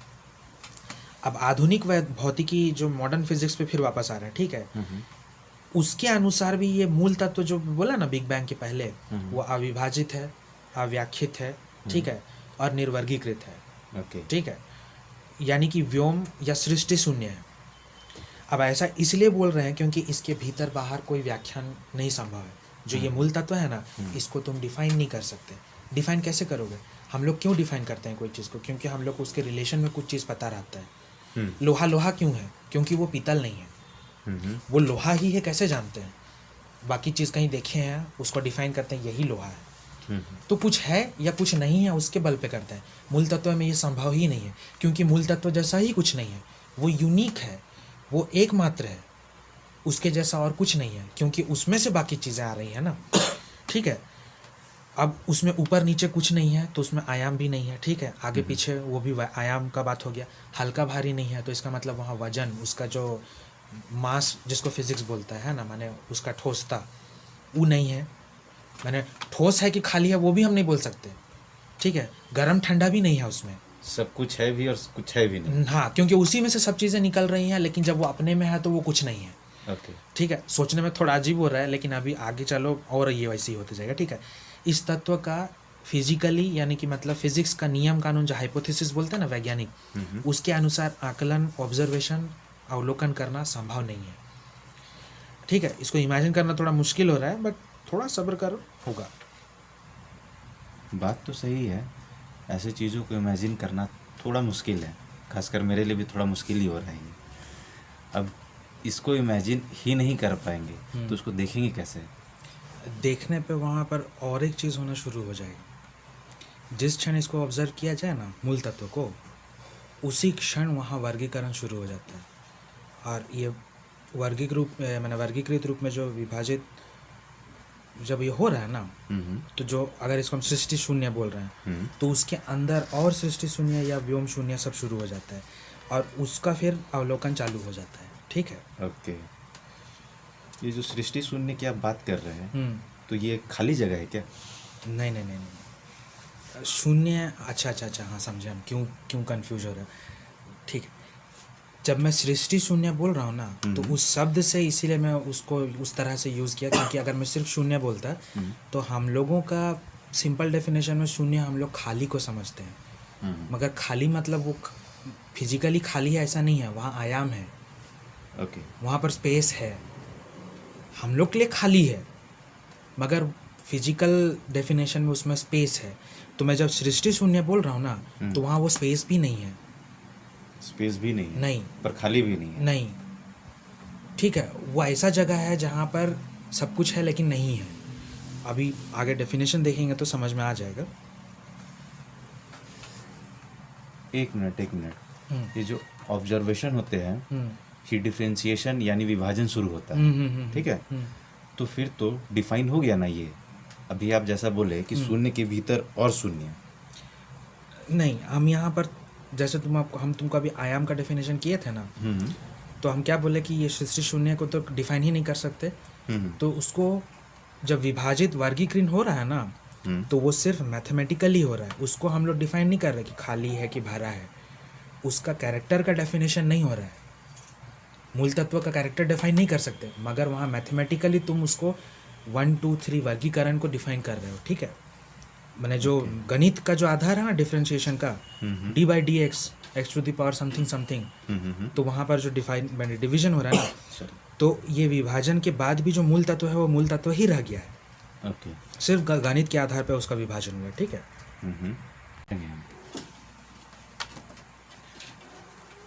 अब आधुनिक भौतिकी जो मॉडर्न फिजिक्स पे फिर वापस आ रहा है, ठीक है, उसके अनुसार भी ये मूल तत्व जो बोला ना बिग बैंग के पहले, वो अविभाजित है, अव्याख्यित है, ठीक है, और निर्वर्गीकृत है, ठीक है, यानी कि व्योम या सृष्टि शून्य है। अब ऐसा इसलिए बोल रहे हैं क्योंकि इसके भीतर बाहर कोई व्याख्यान नहीं संभव है। जो ये मूल तत्व है ना, इसको तुम डिफाइन नहीं कर सकते। डिफाइन कैसे करोगे? हम लोग क्यों डिफाइन करते हैं कोई चीज़ को? क्योंकि हम लोग को उसके रिलेशन में कुछ चीज़ पता रहता है। लोहा लोहा क्यों है? क्योंकि वो पीतल नहीं है, वो लोहा ही है, कैसे जानते हैं? बाकी चीज़ कहीं देखे हैं, उसको डिफाइन करते हैं यही लोहा है। तो कुछ है या कुछ नहीं है उसके बल पे करते हैं। मूल तत्व में ये संभव ही नहीं है, क्योंकि मूल तत्व जैसा ही कुछ नहीं है, वो यूनिक है, वो एकमात्र है, उसके जैसा और कुछ नहीं है, क्योंकि उसमें से बाकी चीज़ें आ रही हैं ना, ठीक है। अब उसमें ऊपर नीचे कुछ नहीं है तो उसमें आयाम भी नहीं है, ठीक है, आगे पीछे वो भी आयाम का बात हो गया। हल्का भारी नहीं है तो इसका मतलब वहाँ वजन, उसका जो मास जिसको फिजिक्स बोलता है ना, माने उसका ठोसता, वो नहीं है। माने ठोस है कि खाली है वो भी हम नहीं बोल सकते, ठीक है। गर्म ठंडा भी नहीं है उसमें, सब कुछ है भी और कुछ है भी नहीं। हाँ, क्योंकि उसी में से सब चीज़ें निकल रही हैं, लेकिन जब वो अपने में है तो वो कुछ नहीं है। ओके, ठीक है, सोचने में थोड़ा अजीब हो रहा है, लेकिन अभी आगे चलो और ये वैसे ही होते जाएगा, ठीक है। इस तत्व का फिजिकली, यानी कि मतलब फिजिक्स का नियम कानून जो हाइपोथेसिस बोलते हैं ना वैज्ञानिक, उसके अनुसार आकलन, ऑब्जर्वेशन, अवलोकन करना संभव नहीं है, ठीक है। इसको इमेजिन करना थोड़ा मुश्किल हो रहा है, बट थोड़ा सब्र कर, होगा। बात तो सही है, ऐसे चीज़ों को इमेजिन करना थोड़ा मुश्किल है, खासकर मेरे लिए भी थोड़ा मुश्किल ही हो रहा है। अब इसको इमेजिन ही नहीं कर पाएंगे तो उसको देखेंगे कैसे? देखने पे वहाँ पर और एक चीज़ होना शुरू हो जाएगी। जिस क्षण इसको ऑब्जर्व किया जाए ना मूल तत्व को, उसी क्षण वहाँ वर्गीकरण शुरू हो जाता है। और ये वर्गीकृत रूप में जो विभाजित जब ये हो रहा है ना, तो जो अगर इसको हम सृष्टि शून्य बोल रहे हैं, तो उसके अंदर और सृष्टि शून्य या व्योम शून्य सब शुरू हो जाता है, और उसका फिर अवलोकन चालू हो जाता है, ठीक है। ओके, ये जो सृष्टि शून्य की आप बात कर रहे हैं, तो ये खाली जगह है क्या? नहीं नहीं नहीं नहीं, शून्य, अच्छा, हाँ समझे हम क्यों कंफ्यूज हो रहा है, ठीक है। जब मैं सृष्टि शून्य बोल रहा हूँ ना, तो उस शब्द से इसीलिए मैं उसको उस तरह से यूज़ किया, क्योंकि अगर मैं सिर्फ शून्य बोलता तो हम लोगों का सिंपल डेफिनेशन में शून्य हम लोग खाली को समझते हैं, मगर खाली मतलब वो फिजिकली खाली है ऐसा नहीं है, वहाँ आयाम है, ओके, वहाँ पर स्पेस है, हम लोग के लिए खाली है, मगर फिजिकल डेफिनेशन में उसमें स्पेस है। तो मैं जब सृष्टि शून्य बोल रहा हूँ ना, तो वहाँ वो स्पेस भी नहीं है, स्पेस भी नहीं है, नहीं, पर खाली भी नहीं है, नहीं, ठीक है। वो ऐसा जगह है जहाँ पर सब कुछ है लेकिन नहीं है। अभी आगे डेफिनेशन देखेंगे तो समझ में आ जाएगा। एक मिनट, ये जो ऑब्जर्वेशन होते हैं, ही डिफरेंशिएशन यानी विभाजन शुरू होता है, ठीक है, तो फिर तो डिफाइन हो गया ना ये। अभी आप जैसा बोले कि शून्य के भीतर और शून्य, नहीं, हम यहाँ पर जैसे हम तुमको अभी आयाम का डेफिनेशन किए थे ना, तो हम क्या बोले कि ये सृष्टि शून्य को तो डिफाइन ही नहीं कर सकते, तो उसको जब विभाजित वर्गीकरण हो रहा है ना, तो वो सिर्फ मैथमेटिकली हो रहा है, उसको हम लोग डिफाइन नहीं कर रहे कि खाली है कि भरा है, उसका कैरेक्टर का डेफिनेशन नहीं हो रहा है। मूल तत्व का कैरेक्टर डिफाइन नहीं कर सकते, मगर वहाँ मैथमेटिकली तुम उसको 1 2 3 वर्गीकरण को डिफाइन कर रहे हो, ठीक है। मैंने जो गणित का जो आधार है ना डिफरेंशिएशन का, d/dx x⁻ समथिंग समथिंग, तो वहाँ पर जो डिवीजन हो रहा है ना, तो ये विभाजन के बाद भी जो मूल तत्व है वो मूल तत्व ही रह गया है, ओके, सिर्फ गणित के आधार पर उसका विभाजन हुआ, ठीक है।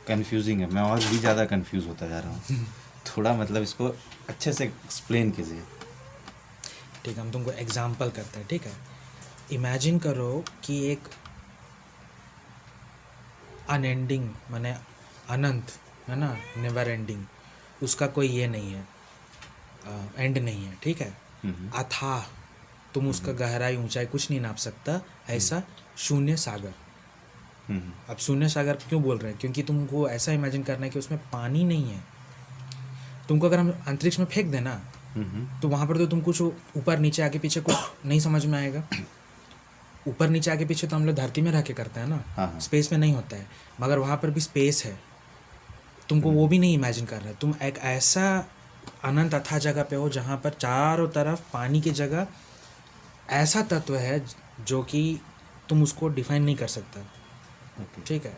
कंफ्यूजिंग है, मैं और भी ज़्यादा कंफ्यूज होता जा रहा हूँ। थोड़ा मतलब इसको अच्छे से एक्सप्लेन कीजिए। ठीक है, हम तुमको एग्जाम्पल करते हैं, ठीक है। इमेजिन करो कि एक अनएंडिंग, माने अनंत है ना, नेवर एंडिंग, उसका कोई ये नहीं है, एंड नहीं है, ठीक है। अथाह, तुम उसका गहराई ऊंचाई कुछ नहीं नाप सकता, ऐसा शून्य सागर। अब शून्य सागर क्यों बोल रहे हैं? क्योंकि तुमको ऐसा इमेजिन करना है कि उसमें पानी नहीं है। तुमको अगर हम अंतरिक्ष में फेंक देना तो वहाँ पर तो तुम कुछ ऊपर नीचे आगे पीछे कुछ नहीं समझ में आएगा। ऊपर नीचे आगे पीछे तो हम लोग धरती में रह के करते हैं ना, स्पेस में नहीं होता है। मगर वहाँ पर भी स्पेस है, तुमको वो भी नहीं इमेजिन कर रहा है। तुम एक ऐसा अनंत अथाह जगह पे हो जहाँ पर चारों तरफ पानी की जगह ऐसा तत्व है जो कि तुम उसको डिफाइन नहीं कर सकता, ठीक है।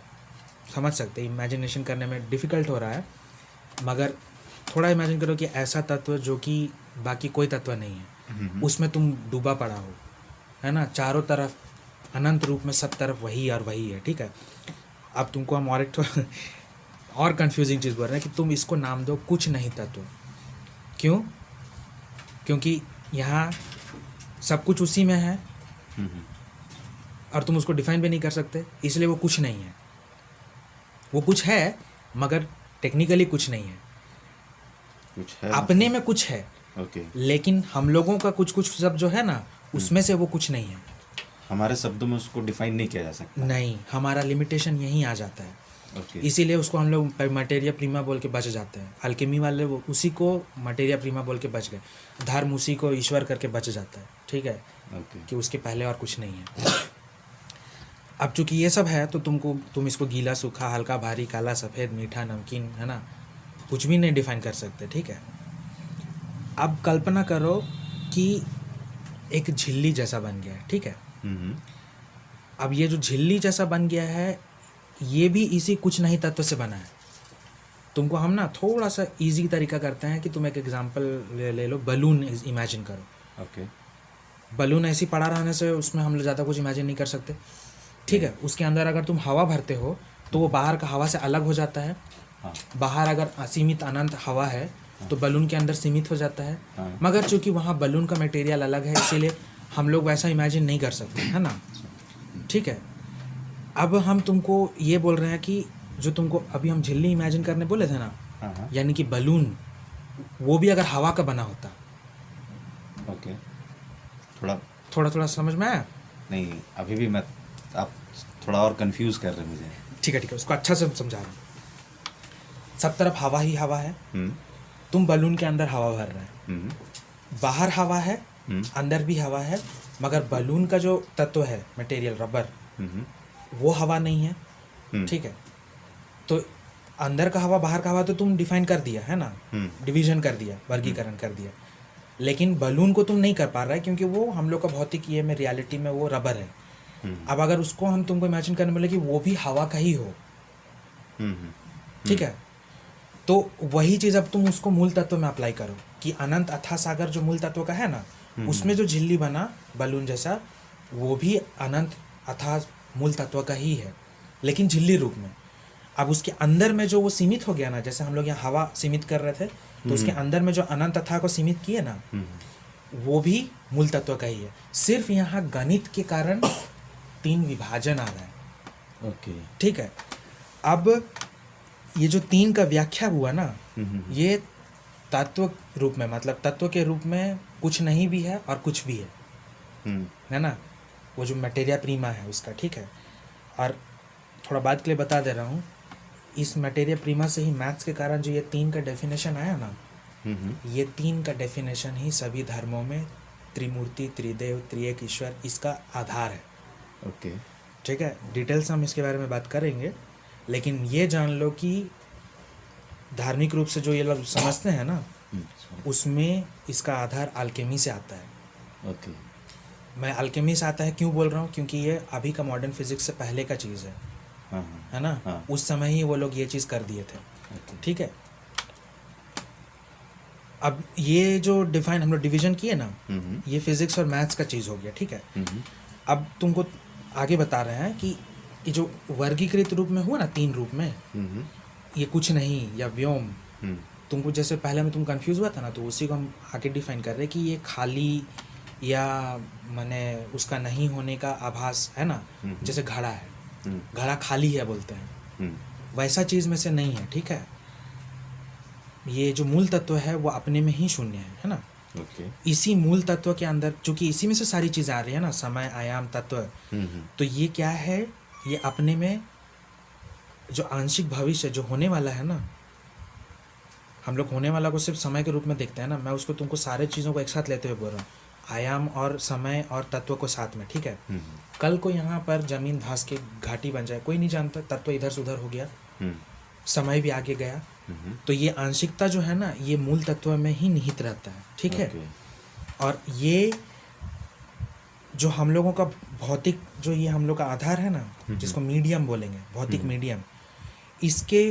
समझ सकते, इमेजिनेशन करने में डिफ़िकल्ट हो रहा है, मगर थोड़ा इमेजिन करो कि ऐसा तत्व जो कि बाकी कोई तत्व नहीं है, उसमें तुम डूबा पड़ा हो, है ना। चारों तरफ अनंत रूप में सब तरफ वही और वही है, ठीक है। अब तुमको हम और एक और कंफ्यूजिंग चीज़ बोल रहे हैं कि तुम इसको नाम दो कुछ नहीं तत्व। क्यों? क्योंकि यहाँ सब कुछ उसी में है और तुम उसको डिफाइन भी नहीं कर सकते, इसलिए वो कुछ नहीं है। वो कुछ है मगर टेक्निकली कुछ नहीं है, कुछ है अपने में कुछ है। ओके। लेकिन हम लोगों का कुछ कुछ शब्द जो है ना, उसमें से वो कुछ नहीं है। हमारे शब्दों में उसको डिफाइन नहीं किया जा सकता। नहीं, हमारा लिमिटेशन यहीं आ जाता है। ओके। इसीलिए उसको हम लोग मटेरिया प्रीमा बोल के बच जाते हैं। अल्केमी वाले वो उसी को मटेरिया प्रीमा बोल के बच गए। धर्म उसी को ईश्वर करके बच जाता है, ठीक है, ओके। कि उसके पहले और कुछ नहीं है। अब चूंकि ये सब है तो तुम इसको गीला, सूखा, हल्का, भारी, काला, सफ़ेद, मीठा, नमकीन, है ना, कुछ भी नहीं डिफाइन कर सकते, ठीक है। अब कल्पना करो कि एक झिल्ली जैसा बन गया है, ठीक है। अब ये जो झिल्ली जैसा बन गया है, ये भी इसी कुछ नहीं तत्व से बना है। तुमको हम ना थोड़ा सा इजी तरीका करते हैं कि तुम एक एग्जांपल ले लो। बलून इमेजिन करो। ओके। बलून ऐसी पड़ा रहने से उसमें हम लोग ज़्यादा कुछ इमेजिन नहीं कर सकते, ठीक है। उसके अंदर अगर तुम हवा भरते हो तो वो बाहर का हवा से अलग हो जाता है। हाँ। बाहर अगर असीमित अनंत हवा है तो बलून के अंदर सीमित हो जाता है। हाँ। मगर चूंकि वहाँ बलून का मटेरियल अलग है, इसीलिए हम लोग वैसा इमेजिन नहीं कर सकते, है ना, ठीक है। अब हम तुमको ये बोल रहे हैं कि जो तुमको अभी हम झिल्ली इमेजिन करने बोले थे ना, हाँ। यानी कि बलून, वो भी अगर हवा का बना होता। ओके। थोड़ा थोड़ा समझ में आया? नहीं, अभी भी मैं, आप थोड़ा और कंफ्यूज कर रहे हैं मुझे। ठीक है, उसको अच्छा से समझा रहा हूँ। सब तरफ हवा ही हवा है, तुम बलून के अंदर हवा भर रहे हैं, बाहर हवा है, अंदर भी हवा है, मगर बलून का जो तत्व है मटेरियल रबर, वो हवा नहीं है, ठीक है। तो अंदर का हवा बाहर का हवा तो तुम डिफाइन कर दिया है ना, डिवीजन कर दिया, वर्गीकरण कर दिया। लेकिन बलून को तुम नहीं कर पा रहा है क्योंकि वो हम लोग का भौतिक ये में रियलिटी में वो रबर है। अब अगर उसको हम तुमको इमेजिन करने बोले कि वो भी हवा का ही हो, ठीक है, तो वही चीज़ अब तुम उसको मूल तत्व में अप्लाई करो कि अनंत अथाह सागर जो मूल तत्व का है ना, उसमें जो झिल्ली बना बलून जैसा, वो भी अनंत अथाह मूल तत्व का ही है, लेकिन झिल्ली रूप में। अब उसके अंदर में जो वो सीमित हो गया ना, जैसे हम लोग यहाँ हवा सीमित कर रहे थे, तो उसके अंदर में जो अनंत अथाह को सीमित किए ना, वो भी मूल तत्व का ही है। सिर्फ यहाँ गणित के कारण 3 विभाजन आ रहा है, ओके, ठीक है। अब ये जो 3 का व्याख्या हुआ ना, ये तत्व रूप में, मतलब तत्व के रूप में कुछ नहीं भी है और कुछ भी है ना, वो जो मटेरिया प्रीमा है उसका, ठीक है। और थोड़ा बात के लिए बता दे रहा हूँ, इस मटेरिया प्रीमा से ही मैथ्स के कारण जो ये 3 का डेफिनेशन आया ना, ये 3 का डेफिनेशन ही सभी धर्मों में त्रिमूर्ति, त्रिदेव, त्रिएक ईश्वर, इसका आधार है, ओके, ठीक है। डिटेल्स हम इसके बारे में बात करेंगे, लेकिन ये जान लो कि धार्मिक रूप से जो ये लोग समझते हैं ना, उसमें इसका आधार अल्केमी से आता है। ओके। मैं अल्केमी से आता है क्यों बोल रहा हूँ, क्योंकि ये अभी का मॉडर्न फिजिक्स से पहले का चीज़ है, है ना। हाँ। उस समय ही वो लोग ये चीज़ कर दिए थे, ठीक है। अब ये जो डिफाइन हम लोग डिवीजन किए ना, ये फिजिक्स और मैथ्स का चीज़ हो गया, ठीक है। अब तुमको आगे बता रहे हैं कि ये जो वर्गीकृत रूप में हुआ ना, 3 रूप में, ये कुछ नहीं या व्योम, तुमको जैसे पहले में तुम कंफ्यूज हुआ था ना, तो उसी को हम आगे डिफाइन कर रहे हैं कि ये खाली या माने उसका नहीं होने का आभास है ना। जैसे घड़ा है, घड़ा खाली है बोलते हैं, वैसा चीज़ में से नहीं है, ठीक है। ये जो मूल तत्व है वो अपने में ही शून्य है ना। ओके। इसी मूल तत्व के अंदर, चूंकि इसी में से सारी चीज़ें आ रही है ना, समय, आयाम, तत्व, तो ये क्या है, ये अपने में जो आंशिक भविष्य जो होने वाला है ना, हम लोग होने वाला को सिर्फ समय के रूप में देखते हैं ना, मैं उसको तुमको सारे चीज़ों को एक साथ लेते हुए बोल रहा हूँ, आयाम और समय और तत्व को साथ में, ठीक है। कल को यहाँ पर जमीन धंस के घाटी बन जाए, कोई नहीं जानता, तत्व इधर से उधर हो गया, समय भी आगे गया, तो ये आंशिकता जो है ना, ये मूल तत्व में ही निहित रहता है, ठीक है। और ये जो हम लोगों का भौतिक, जो ये हम लोग का आधार है ना, जिसको मीडियम बोलेंगे, भौतिक मीडियम, इसके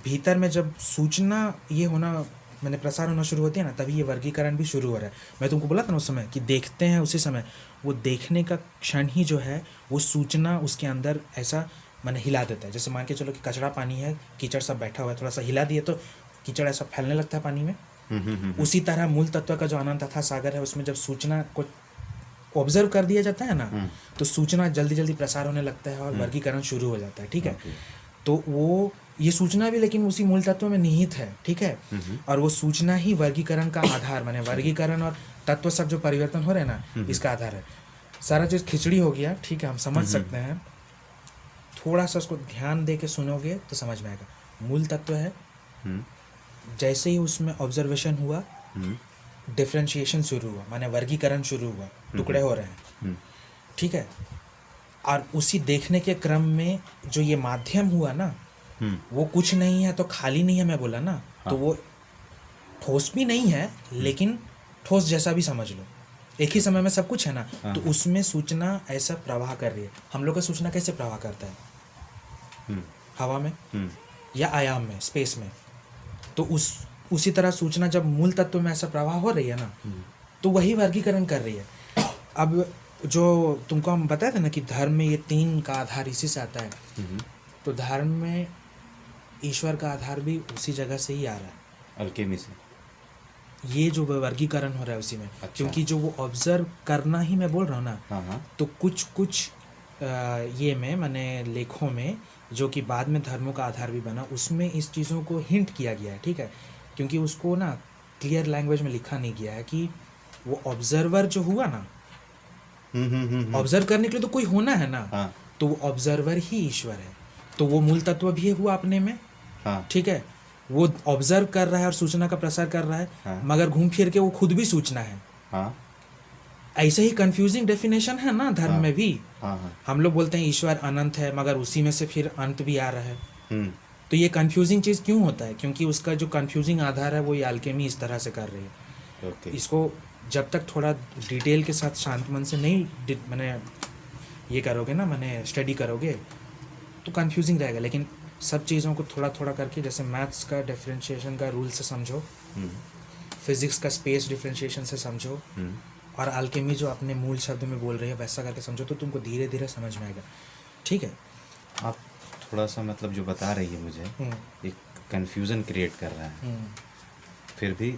भीतर में जब सूचना ये होना, मैंने प्रसार होना शुरू होती है ना, तभी ये वर्गीकरण भी शुरू हो रहा है। मैं तुमको बोला था ना उस समय कि देखते हैं, उसी समय वो देखने का क्षण ही जो है वो सूचना उसके अंदर ऐसा मैंने हिला देता है। जैसे मान के चलो कि कचरा पानी है, कीचड़ सब बैठा हुआ है, थोड़ा सा हिला दिए तो कीचड़ ऐसा फैलने लगता है पानी में। उसी तरह मूल तत्व का जो अनंत तथा सागर है, उसमें जब सूचना को ऑब्जर्व कर दिया जाता है ना, तो सूचना जल्दी जल्दी प्रसार होने लगता है और वर्गीकरण शुरू हो जाता है, ठीक है। तो वो ये सूचना भी लेकिन उसी मूल तत्व में निहित है, ठीक है। और वो सूचना ही वर्गीकरण का आधार, माने वर्गीकरण और तत्व सब जो परिवर्तन हो रहे हैं ना, इसका आधार है। सारा चीज़ खिचड़ी हो गया, ठीक है, हम समझ सकते हैं। थोड़ा सा उसको ध्यान दे के सुनोगे तो समझ में आएगा। मूल तत्व है, जैसे ही उसमें ऑब्जर्वेशन हुआ, डिफ्रेंशिएशन शुरू हुआ, माने वर्गीकरण शुरू हुआ, टुकड़े हो रहे हैं, ठीक है। और उसी देखने के क्रम में जो ये माध्यम हुआ ना, वो कुछ नहीं है तो खाली नहीं है, मैं बोला ना, तो वो ठोस भी नहीं है लेकिन ठोस जैसा भी समझ लो, एक ही समय में सब कुछ है ना। तो उसमें सूचना ऐसा प्रवाह कर रही है। हम लोग का सूचना कैसे प्रवाह करता है, हवा में या आयाम में, स्पेस में। तो उसी तरह सूचना जब मूल तत्व में ऐसा प्रवाह हो रही है ना, तो वही वर्गीकरण कर रही है। अब जो तुमको हम बताए थे ना कि धर्म में ये 3 का आधार इसी से आता है, तो धर्म में ईश्वर का आधार भी उसी जगह से ही आ रहा है, अल्केमी से। ये जो वर्गीकरण हो रहा है उसी में। अच्छा। क्योंकि जो वो ऑब्जर्व करना ही मैं बोल रहा हूँ ना, तो कुछ ये में मैंने लेखों में, जो कि बाद में धर्मों का आधार भी बना, उसमें इस चीज़ों को हिंट किया गया है, ठीक है। क्योंकि उसको ना क्लियर लैंग्वेज में लिखा नहीं गया है कि वो ऑब्जर्वर जो हुआ ना, ऑब्जर्व करने के लिए तो कोई होना है ना, तो वो ऑब्जर्वर ही ईश्वर है। तो वो मूल तत्व भी हुआ अपने में, ठीक है। वो ऑब्जर्व कर रहा है और सूचना का प्रसार कर रहा है, मगर घूम फिर के वो खुद भी सूचना है। ऐसे ही कंफ्यूजिंग डेफिनेशन है ना धर्म में भी। हम लोग बोलते हैं ईश्वर अनंत है, मगर उसी में से फिर अंत भी आ रहा है। तो ये कंफ्यूजिंग चीज़ क्यों होता है? क्योंकि उसका जो कंफ्यूजिंग आधार है वो ये अल्केमी इस तरह से कर रही है। इसको जब तक थोड़ा डिटेल के साथ शांत मन से नहीं मैंने ये करोगे ना, मैंने स्टडी करोगे, तो कंफ्यूजिंग रहेगा। लेकिन सब चीज़ों को थोड़ा थोड़ा करके, जैसे मैथ्स का डिफरेंशिएशन का रूल से समझो, फिजिक्स का स्पेस डिफरेंशिएशन से समझो, और अल्केमी जो अपने मूल शब्द में बोल रही है वैसा करके समझो, तो तुमको धीरे धीरे समझ में आएगा, ठीक है। आप थोड़ा सा मतलब जो बता रही है मुझे, एक कन्फ्यूज़न क्रिएट कर रहा है, फिर भी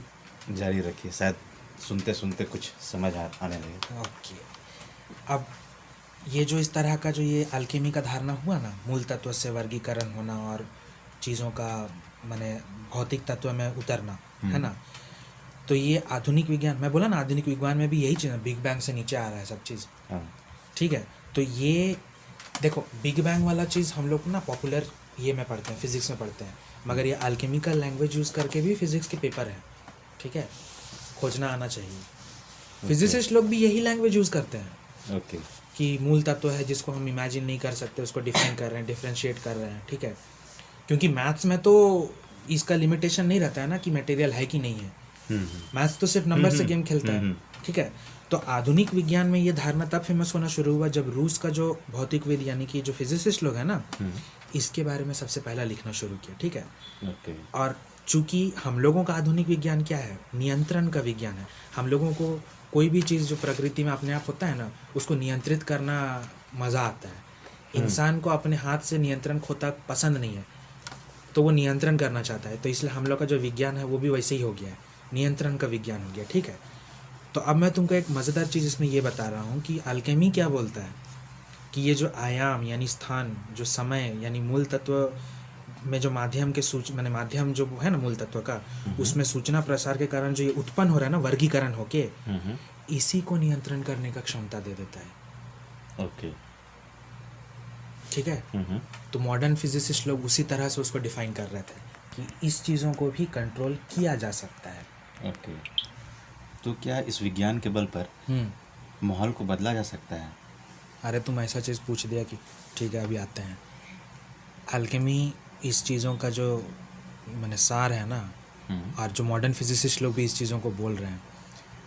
जारी रखिए, शायद सुनते सुनते कुछ समझ आने लगे। ओके। अब ये जो इस तरह का जो ये अल्केमी का धारणा हुआ ना, मूल तत्व से वर्गीकरण होना और चीज़ों का माने भौतिक तत्व में उतरना, है ना, तो ये आधुनिक विज्ञान, मैं बोला ना आधुनिक विज्ञान में भी यही चीज़ है, बिग बैंग से नीचे आ रहा है सब चीज़, ठीक है। तो ये देखो, बिग बैंग वाला चीज़ हम लोग ना पॉपुलर ये में पढ़ते हैं, फिजिक्स में पढ़ते हैं, मगर ये अल्केमिकल लैंग्वेज यूज़ करके भी फिजिक्स के पेपर है, ठीक है, खोजना आना चाहिए। फिजिसिस्ट लोग भी यही लैंग्वेज यूज़ करते हैं, कि मूल तत्व है जिसको हम इमेजिन नहीं कर सकते, उसको डिफाइन कर रहे हैं, डिफ्रेंशिएट कर रहे हैं, ठीक है। क्योंकि मैथ्स में तो इसका लिमिटेशन नहीं रहता है ना कि मटेरियल है कि नहीं है, मैथ्स तो सिर्फ नंबर से गेम खेलता है, ठीक है। तो आधुनिक विज्ञान में ये धारणा तब फेमस होना शुरू हुआ जब रूस का जो भौतिकविद यानी कि जो फिजिसिस्ट लोग हैं ना, इसके बारे में सबसे पहला लिखना शुरू किया, ठीक है। और चूँकि हम लोगों का आधुनिक विज्ञान क्या है, नियंत्रण का विज्ञान है। हम लोगों को कोई भी चीज़ जो प्रकृति में अपने आप होता है ना, उसको नियंत्रित करना मज़ा आता है। इंसान को अपने हाथ से नियंत्रण खोता पसंद नहीं है, तो वो नियंत्रण करना चाहता है। तो इसलिए हम लोग का जो विज्ञान है वो भी वैसे ही हो गया है, नियंत्रण का विज्ञान हो गया, ठीक है। तो अब मैं तुमको एक मज़ेदार चीज़ इसमें ये बता रहा हूँ कि अल्केमी क्या बोलता है कि ये जो आयाम यानी स्थान, जो समय यानी मूल तत्व में जो माध्यम के मैंने माध्यम जो है ना मूल तत्व का, उसमें सूचना प्रसार के कारण जो ये उत्पन्न हो रहा है ना वर्गीकरण होके, इसी को नियंत्रण करने का क्षमता दे देता है। ओके, ठीक है। तो मॉडर्न फिजिसिस्ट लोग उसी तरह से उसको डिफाइन कर रहे थे कि इस चीज़ों को भी कंट्रोल किया जा सकता है। ओके। तो क्या इस विज्ञान के बल पर माहौल को बदला जा सकता है? अरे तुम ऐसा चीज़ पूछ दिया कि ठीक है, अभी आते हैं। अल्केमी इस चीज़ों का जो मैंने सार है ना, और जो मॉडर्न फिजिसिस्ट लोग भी इस चीज़ों को बोल रहे हैं,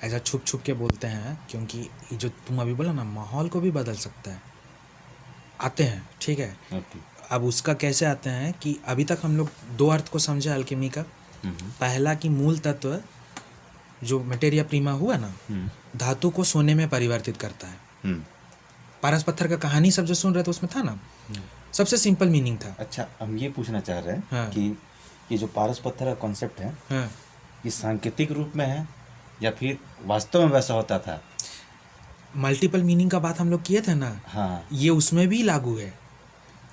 ऐसा छुप छुप के बोलते हैं, क्योंकि ये जो तुम अभी बोला ना माहौल को भी बदल सकता है। आते हैं, ठीक है। ओके। अब उसका कैसे आते हैं कि अभी तक हम लोग दो अर्थ को समझे अल्केमी का। पहला कि मूल तत्व जो मटेरिया प्रीमा हुआ ना, धातु को सोने में परिवर्तित करता है। पारस पत्थर का कहानी सब जो सुन रहे थे उसमें था ना, सबसे सिंपल मीनिंग था। अच्छा, हम ये पूछना चाह रहे हैं हाँ। कि ये जो पारस पत्थर का कॉन्सेप्ट है, हाँ, ये सांकेतिक रूप में है या फिर वास्तव में वैसा होता था? मल्टीपल मीनिंग का बात हम लोग किए थे ना, हाँ। ये उसमें भी लागू है।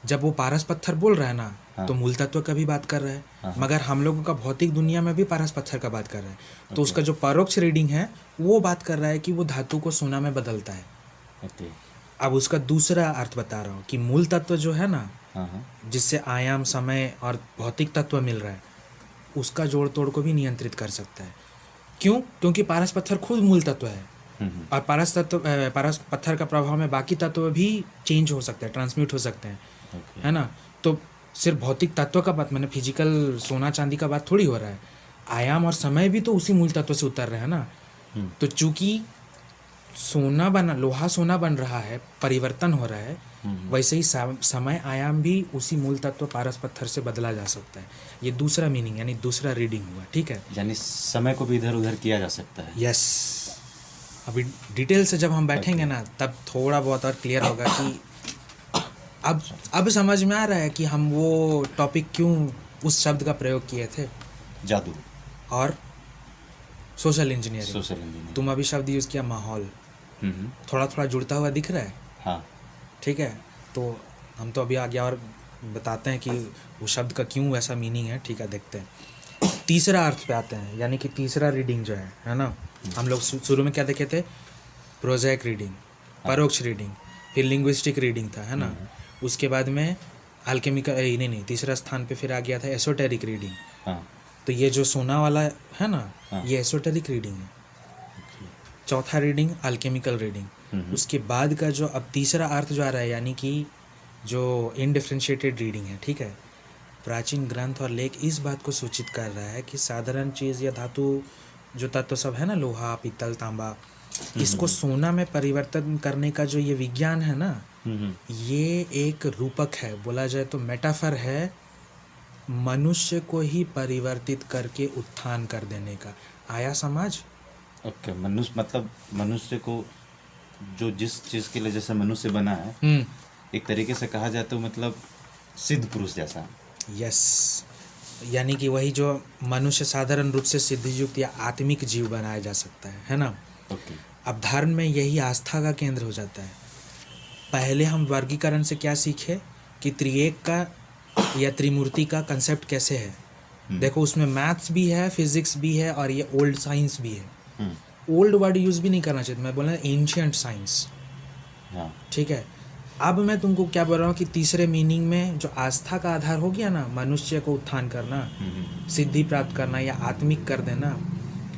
जब वो पारस पत्थर बोल रहा है ना, हाँ। तो मूल तत्व का भी बात कर रहा है। हाँ। मगर हम लोगों का भौतिक दुनिया में भी पारस पत्थर का बात कर रहा है। तो उसका जो परोक्ष रीडिंग है वो बात कर रहा है कि वो धातु को सोना में बदलता है। ओके। अब उसका दूसरा अर्थ बता रहा हूँ कि मूल तत्व जो है ना, हाँ। जिससे आयाम, समय और भौतिक तत्व मिल रहा है, उसका जोड़ तोड़ को भी नियंत्रित कर सकता है। क्यों? क्योंकि पारस पत्थर खुद मूल तत्व है, और पारस पत्थर का प्रभाव में बाकी तत्व भी चेंज हो सकते हैं, ट्रांसम्यूट हो सकते हैं, है ना। तो सिर्फ भौतिक तत्व का बात, मैंने फिजिकल सोना चांदी का बात थोड़ी हो रहा है। आयाम और समय भी तो उसी मूल तत्व से उतर रहे हैं ना। तो चूंकि लोहा सोना बन रहा है, परिवर्तन हो रहा है, वैसे ही समय आयाम भी उसी मूल तत्व पारस पत्थर से बदला जा सकता है। ये दूसरा मीनिंग यानी दूसरा रीडिंग हुआ, ठीक है। यानी समय को भी इधर उधर किया जा सकता है। यस। अभी डिटेल से जब हम बैठेंगे ना, तब थोड़ा बहुत और क्लियर होगा कि अब समझ में आ रहा है कि हम वो टॉपिक क्यों उस शब्द का प्रयोग किए थे, जादू और सोशल इंजीनियरिंग। Social engineering. तुम अभी शब्द यूज़ किया माहौल, थोड़ा थोड़ा जुड़ता हुआ दिख रहा है। हाँ। ठीक है, तो हम तो अभी आगे और बताते हैं कि वो शब्द का क्यों वैसा मीनिंग है। ठीक है, देखते हैं। तीसरा अर्थ पे आते हैं, यानी कि तीसरा रीडिंग जो है ना। हम लोग शुरू में क्या देखे थे? प्रोजैक रीडिंग, परोक्ष रीडिंग, फिर लिंग्विस्टिक रीडिंग था, है ना। उसके बाद में अल्केमिकल नहीं, तीसरा स्थान पे फिर आ गया था एसोटेरिक रीडिंग। हाँ। तो ये जो सोना वाला है ना, हाँ। ये एसोटेरिक रीडिंग है। चौथा रीडिंग अल्केमिकल रीडिंग। उसके बाद का जो अब तीसरा अर्थ जो आ रहा है, यानी कि जो इनडिफरेंशिएटेड रीडिंग है, ठीक है। प्राचीन ग्रंथ और लेख इस बात को सूचित कर रहा है कि साधारण चीज़ या धातु जो तत्व सब है ना, लोहा, पीतल, तांबा, इसको सोना में परिवर्तन करने का जो ये विज्ञान है ना, ये एक रूपक है, बोला जाए तो मेटाफर है मनुष्य को ही परिवर्तित करके उत्थान कर देने का। आया समझ? ओके। मनुष्य मतलब मनुष्य को जो जिस चीज़ के लिए जैसे मनुष्य बना है, एक तरीके से कहा जाए तो मतलब सिद्ध पुरुष जैसा। यस, यानी कि वही जो मनुष्य साधारण रूप से सिद्धियुक्त या आत्मिक जीव बनाया जा सकता है ना। ओके। अब धर्म में यही आस्था का केंद्र हो जाता है। पहले हम वर्गीकरण से क्या सीखे कि त्रिएक का या त्रिमूर्ति का कंसेप्ट कैसे है। देखो, उसमें मैथ्स भी है, फिजिक्स भी है, और ये ओल्ड साइंस भी है। ओल्ड वर्ड यूज़ भी नहीं करना चाहिए, मैं बोल रहा हूँ एंशिएंट साइंस। हाँ। ठीक है। अब मैं तुमको क्या बोल रहा हूँ कि तीसरे मीनिंग में जो आस्था का आधार हो गया ना, मनुष्य को उत्थान करना, सिद्धि प्राप्त करना या आत्मिक कर देना,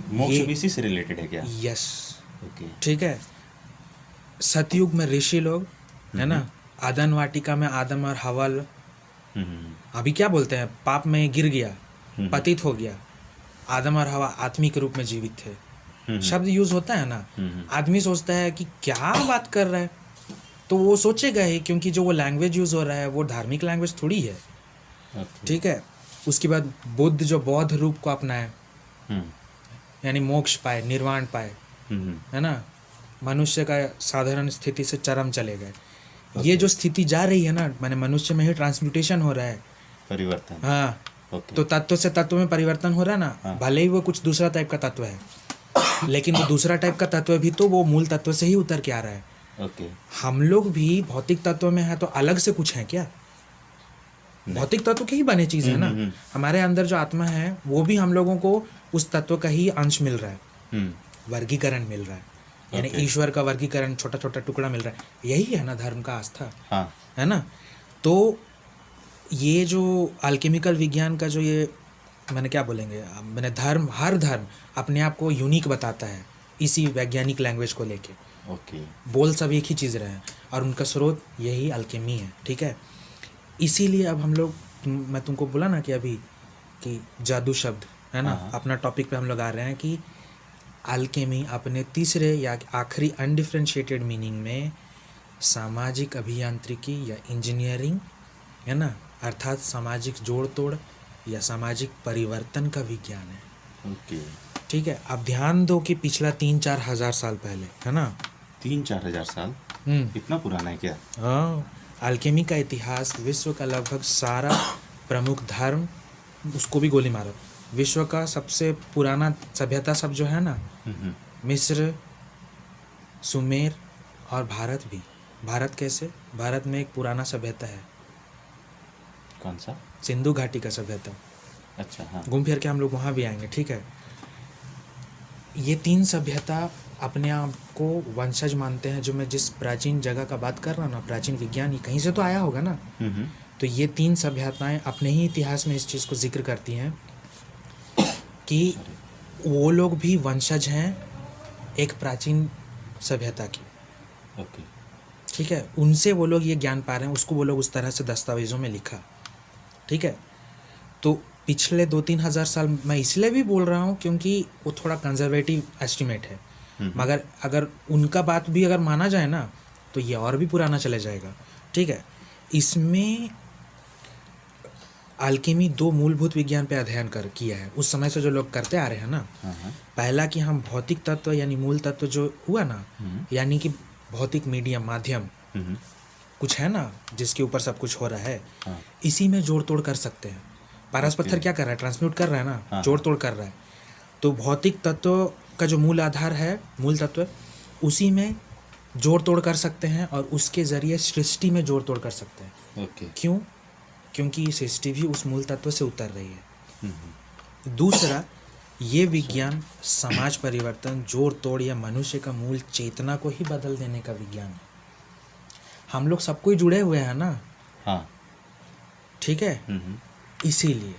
मोक्ष भी इसी से रिलेटेड है क्या? यस। ओके। ठीक है। सतयुग में ऋषि लोग, है ना, आदन वाटिका में आदम और हवल, अभी क्या बोलते हैं, पाप में गिर गया, पतित हो गया, आदम और हवा आत्मिक रूप में जीवित थे। शब्द यूज होता है ना। आदमी सोचता है कि क्या बात कर रहा है, तो वो सोचेगा ही, क्योंकि जो वो लैंग्वेज यूज हो रहा है वो धार्मिक लैंग्वेज थोड़ी है। ठीक है। उसके बाद बुद्ध जो बौद्ध रूप को अपनाए, यानी मोक्ष पाए, निर्वाण पाए, है ना, मनुष्य का साधारण स्थिति से चरम चले गए। ये जो स्थिति जा रही है ना, माने मनुष्य में ही ट्रांसम्यूटेशन हो रहा है, परिवर्तन। हाँ। तो तत्व से तत्व में परिवर्तन हो रहा है ना। भले ही वो कुछ दूसरा टाइप का तत्व है, लेकिन वो दूसरा टाइप का तत्व भी तो वो मूल तत्व से ही उतर के आ रहा है। ओके। हम लोग भी भौतिक तत्व में है तो अलग से कुछ है क्या? भौतिक तत्व के ही बने चीज है ना। हमारे अंदर जो आत्मा है वो भी हम लोगों को उस तत्व का ही अंश मिल रहा है, वर्गीकरण मिल रहा है, यानी ईश्वर का वर्गीकरण, छोटा छोटा टुकड़ा मिल रहा है। यही है ना धर्म का आस्था, है ना। तो ये जो अल्केमिकल विज्ञान का जो ये मैंने क्या बोलेंगे, मैंने धर्म, हर धर्म अपने आप को यूनिक बताता है इसी वैज्ञानिक लैंग्वेज को लेके। बोल सब एक ही चीज़ रहे हैं और उनका स्रोत यही अल्केमी है, ठीक है। इसीलिए अब हम लोग, मैं तुमको बोला ना कि अभी कि जादू शब्द है ना, अपना टॉपिक पे हम लोग आ रहे हैं कि अल्केमी अपने तीसरे या आखिरी अनडिफरेंशिएटेड मीनिंग में सामाजिक अभियांत्रिकी या इंजीनियरिंग, है ना, अर्थात सामाजिक जोड़ तोड़ या सामाजिक परिवर्तन का विज्ञान है। ठीक है। अब ध्यान दो कि पिछला 3-4 हज़ार साल पहले, है ना, 3-4 हज़ार साल, इतना पुराना है क्या? हाँ, अल्केमी का इतिहास विश्व का लगभग सारा प्रमुख धर्म, उसको भी गोली मारो, विश्व का सबसे पुराना सभ्यता सब जो है ना, मिस्र, सुमेर और भारत भी। भारत कैसे? भारत में एक पुराना सभ्यता है। कौन सा? सिंधु घाटी का सभ्यता। अच्छा, हाँ। घूम फिर के हम लोग वहाँ भी आएंगे, ठीक है। ये 3 सभ्यता अपने आप को वंशज मानते हैं। जो मैं जिस प्राचीन जगह का बात कर रहा हूँ ना, प्राचीन विज्ञान, ये कहीं से तो आया होगा ना। तो ये 3 सभ्यताएं अपने ही इतिहास में इस चीज़ को जिक्र करती हैं कि वो लोग भी वंशज हैं एक प्राचीन सभ्यता की। ठीक है। उनसे वो लोग ये ज्ञान पा रहे हैं, उसको वो लोग उस तरह से दस्तावेज़ों में लिखा। ठीक है। तो पिछले 2-3 हज़ार साल मैं इसलिए भी बोल रहा हूँ क्योंकि वो थोड़ा कंजर्वेटिव एस्टिमेट है, मगर अगर उनका बात भी अगर माना जाए ना तो ये और भी पुराना चले जाएगा। ठीक है। इसमें अल्केमी 2 मूलभूत विज्ञान पे अध्ययन किया है उस समय से जो लोग करते आ रहे हैं ना। पहला कि हम भौतिक तत्व यानी मूल तत्व जो हुआ ना, यानी कि भौतिक मीडियम, माध्यम कुछ है ना जिसके ऊपर सब कुछ हो रहा है, इसी में जोड़ तोड़ कर सकते हैं। पारस पत्थर क्या कर रहा है? ट्रांसम्यूट कर रहा है ना, जोड़ तोड़ कर रहा है। तो भौतिक तत्व का जो मूल आधार है, मूल तत्व, उसी में जोड़ तोड़ कर सकते हैं और उसके ज़रिए सृष्टि में जोड़ तोड़ कर सकते हैं। क्यों? क्योंकि सृष्टि भी उस मूल तत्व से उतर रही है। दूसरा, ये विज्ञान समाज परिवर्तन, जोड़ तोड़ या मनुष्य का मूल चेतना को ही बदल देने का विज्ञान है। हम लोग सब कोई जुड़े हुए हैं ना। हाँ। ठीक है। इसीलिए